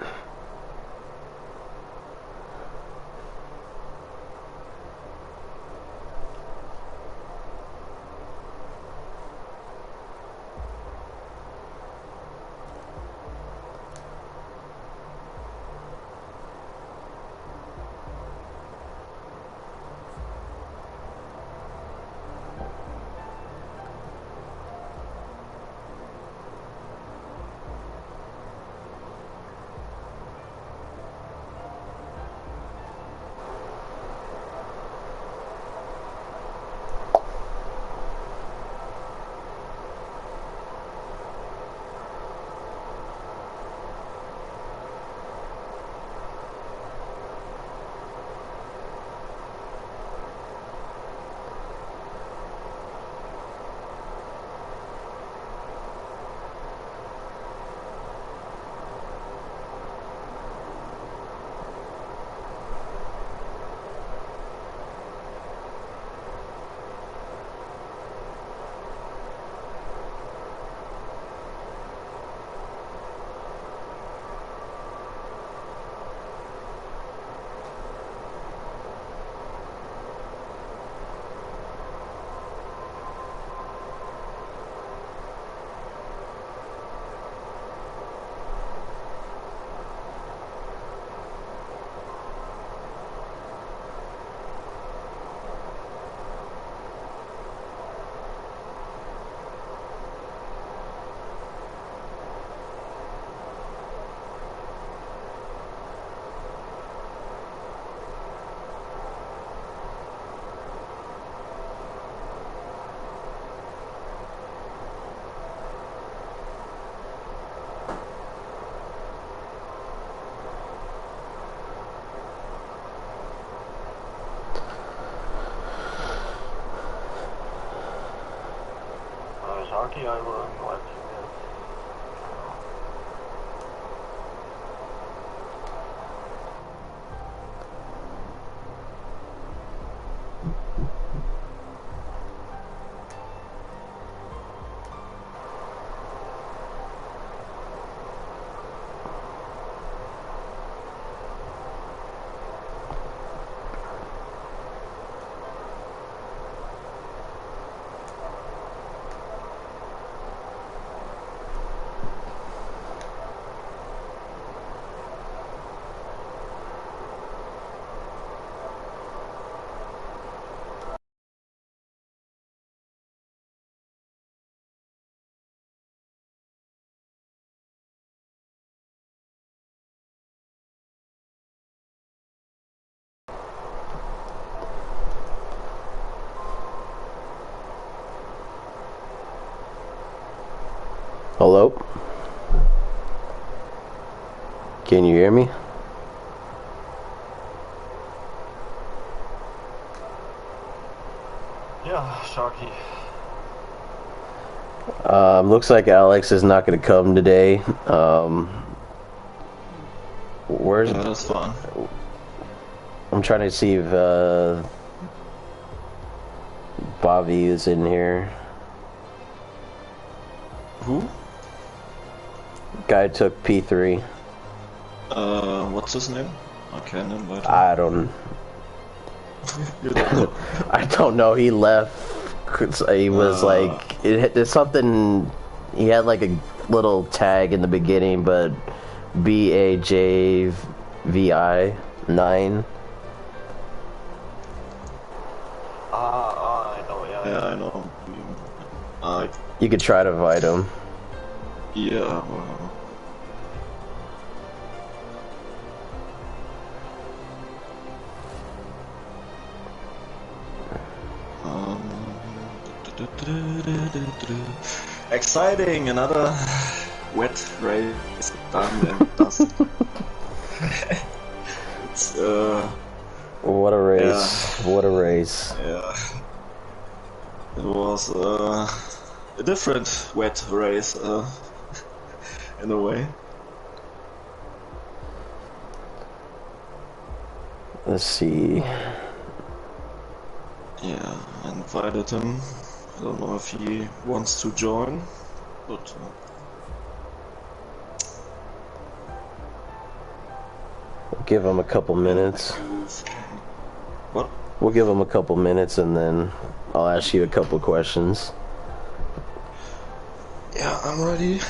Sharky, I will let you in. Hello? Can you hear me? Yeah, Sharky. Looks like Alex is not going to come today. Where's? Yeah, that's fine. I'm trying to see if Bobby is in here. Who? Guy took P3. What's his name? I can't invite him. I don't. You don't know. I don't know. He left. 'Cause he was like, there's something. He had like a little tag in the beginning, but BAJVI 9. I know. Yeah, I know. You could try to invite him. Yeah. Well, exciting! Another wet race done and dust. It's What a race! Yeah. What a race! Yeah. It was a different wet race in a way. Let's see. Yeah, I invited him. I don't know if he wants to join, but We'll give him a couple minutes. what? We'll give him a couple minutes, and then I'll ask you a couple questions. Yeah, I'm ready.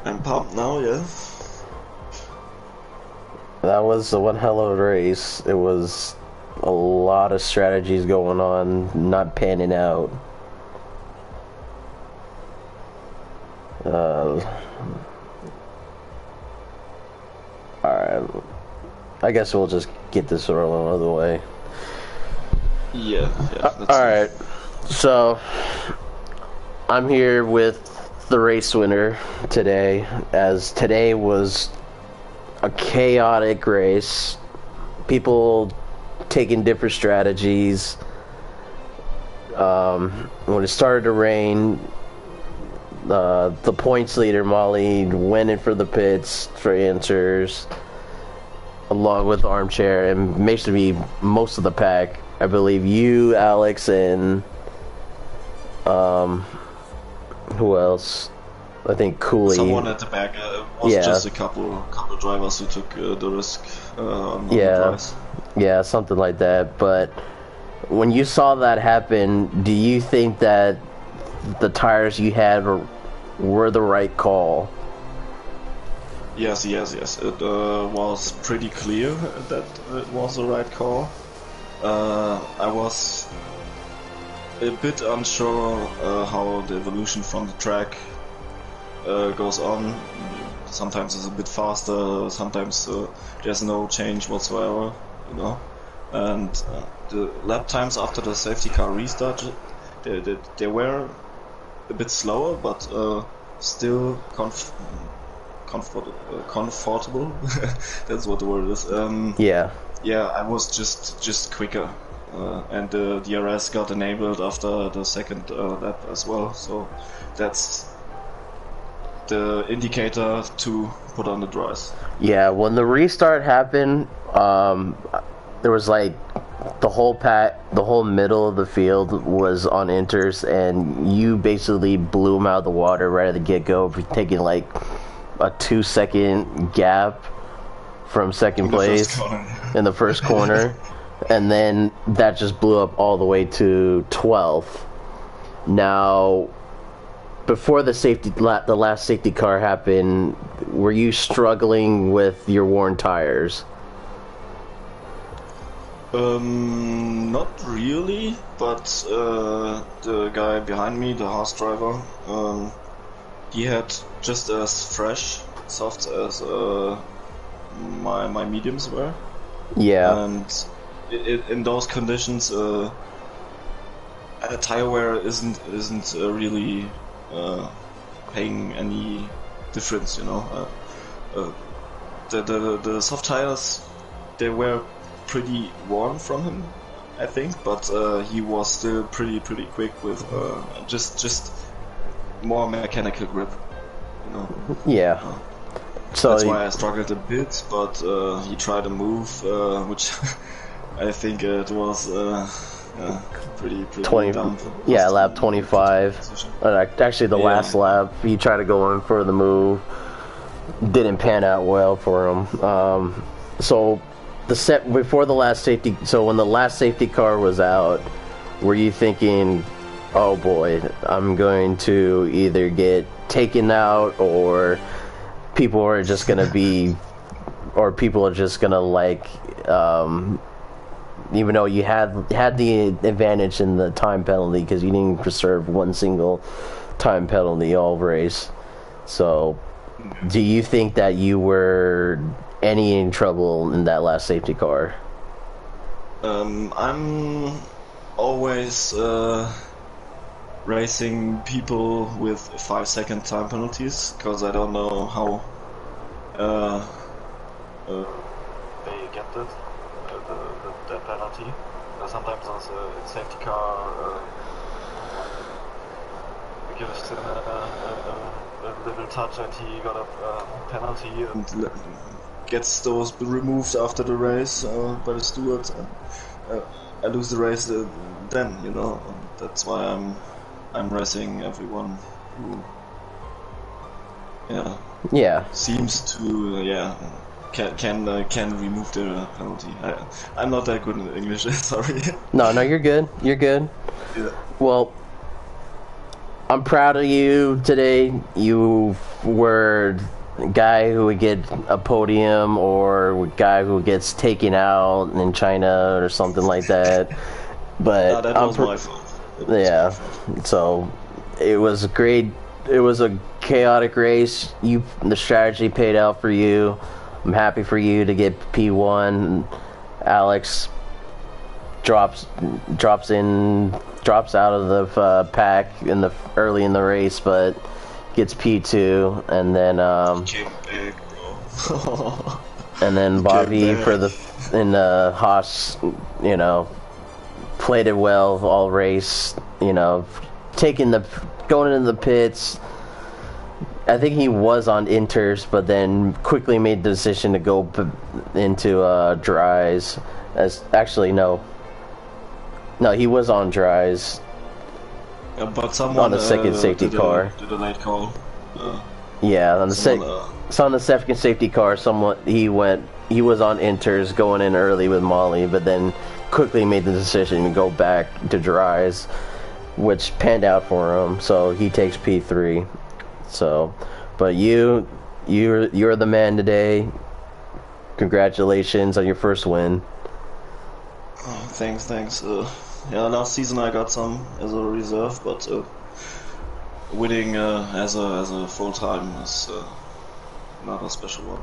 I'm pumped now, yeah. That was one hell of a race. It was a lot of strategies going on, not panning out. Alright. I guess we'll just get this rolling out of the way. Yeah. Alright. So, I'm here with the race winner today, as today was a chaotic race. People taking different strategies. When it started to rain, the points leader Molly went in for the pits for answers, along with Armchair, and basically most of the pack. I believe you, Alex, and who else? I think Cooley. Someone at the back. Was just a couple drivers who took the risk on the price. Yeah, something like that. But when you saw that happen, do you think that the tires you had were the right call? Yes. It was pretty clear that it was the right call. I was a bit unsure how the evolution from the track goes on. Sometimes it's a bit faster, sometimes there's no change whatsoever, you know. And the lap times after the safety car restart, they were a bit slower, but still comfortable. That's what the word is. Yeah, I was just quicker, and the DRS got enabled after the second lap as well. So that's the indicator to put on the dries. Yeah, when the restart happened, there was like the whole middle of the field was on inters, and you basically blew them out of the water right at the get-go for taking like a 2-second gap from second place in the first corner, and then that just blew up all the way to 12th. Now, before the last safety car happened, were you struggling with your worn tires? Not really, but the guy behind me, the Haas driver, he had just as fresh softs as my mediums were. Yeah. And in those conditions, tire wear isn't really paying any difference, you know. The soft tires, they were pretty warm from him, I think, but he was still pretty quick with just more mechanical grip, you know. Yeah. So that's why I struggled a bit, but he tried a move, which I think it was pretty 20, dumb. yeah, lap 25. Actually, the last lap, he tried to go in for the move. Didn't pan out well for him. So before the last safety, so when the last safety car was out, were you thinking, oh boy, I'm going to either get taken out, or people are just gonna be, or people are just gonna like, even though you had the advantage in the time penalty because you didn't preserve one single time penalty all race. So do you think that you were any in trouble in that last safety car? I'm always racing people with 5-second time penalties because I don't know how they get that the penalty. Sometimes on the safety car gives him a little touch and he got a penalty and gets those removed after the race by the stewards. I lose the race then, you know. That's why I'm racing everyone who seems to can remove the penalty. I'm not that good in English. Sorry. No, you're good. You're good. Yeah. Well, I'm proud of you today. You were a guy who would get a podium, or a guy who gets taken out in China or something like that. But that was my fault. Yeah. So it was great. It was a chaotic race. The strategy paid out for you. I'm happy for you to get P1. Alex drops out of the pack early in the race, but gets P2, and then came back, bro. and then Bobby in the Haas, you know, played it well all race, you know, going into the pits. I think he was on inters, but then quickly made the decision to go into dries. He was on dries. But someone on the second safety car did a late call. On the second safety car, he was on inters going in early with Molly, but then quickly made the decision to go back to dries, which panned out for him. So he takes P3. So, but you're the man today. Congratulations on your first win. Oh, thanks. Last season I got some as a reserve, but winning as a full time is not a special one.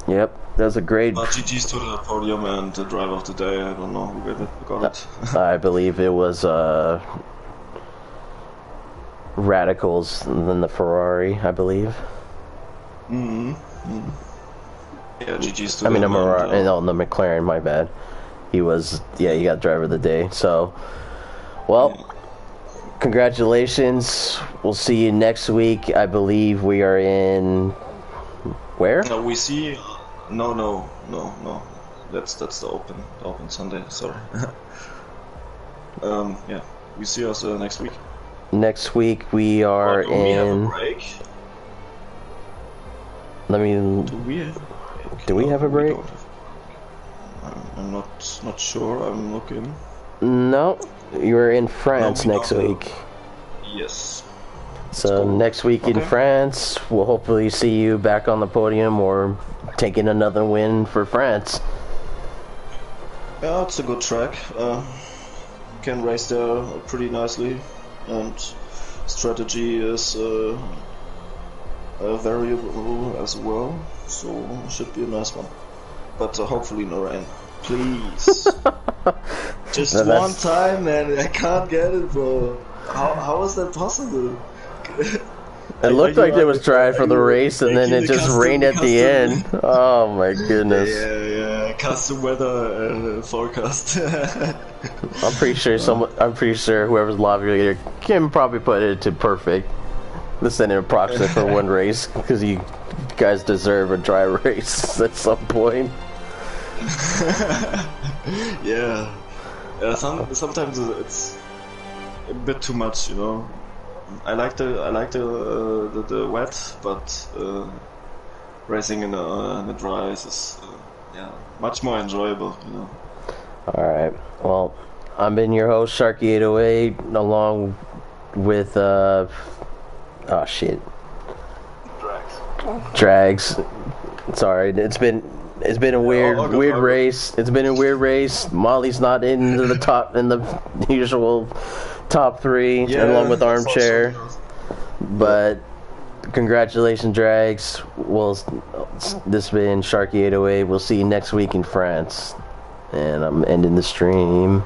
Yep, that's a great. But GG's to the podium and the driver of the day. I don't know who got it. I believe it was Radicals than the Ferrari, I believe. Yeah, GG's to the McLaren, my bad. He got driver of the day. So, congratulations. We'll see you next week. I believe we are in where? No, we see. No. That's the open Sunday. Sorry. We see us next week. Next week we are in. We have a break? Do we have a break? I'm not sure. I'm looking. No, you're in France next week. Yes. So next week in France, we'll hopefully see you back on the podium or taking another win for France. Yeah, it's a good track. Can race there pretty nicely, and strategy is variable as well, so should be a nice one. But hopefully no rain, please. Just one time, man. I can't get it, bro. How is that possible? It looked like it was dry for the race, and then it just rained at the end. Oh my goodness. Yeah, I custom weather forecast. I'm pretty sure whoever's lobby leader can probably put it to perfect. Let's send an approximate for one race, because you guys deserve a dry race at some point. Yeah. Sometimes it's a bit too much, you know. I like the wet, but racing in the dry is yeah, much more enjoyable, you know. All right. Well, I've been your host, Sharky808, along with oh shit, Drags. Sorry, it's been a weird race. It's been a weird race. Molly's not in the usual top 3, along with Armchair. But congratulations, Drags. Well, this has been Sharky808. We'll see you next week in France. And I'm ending the stream.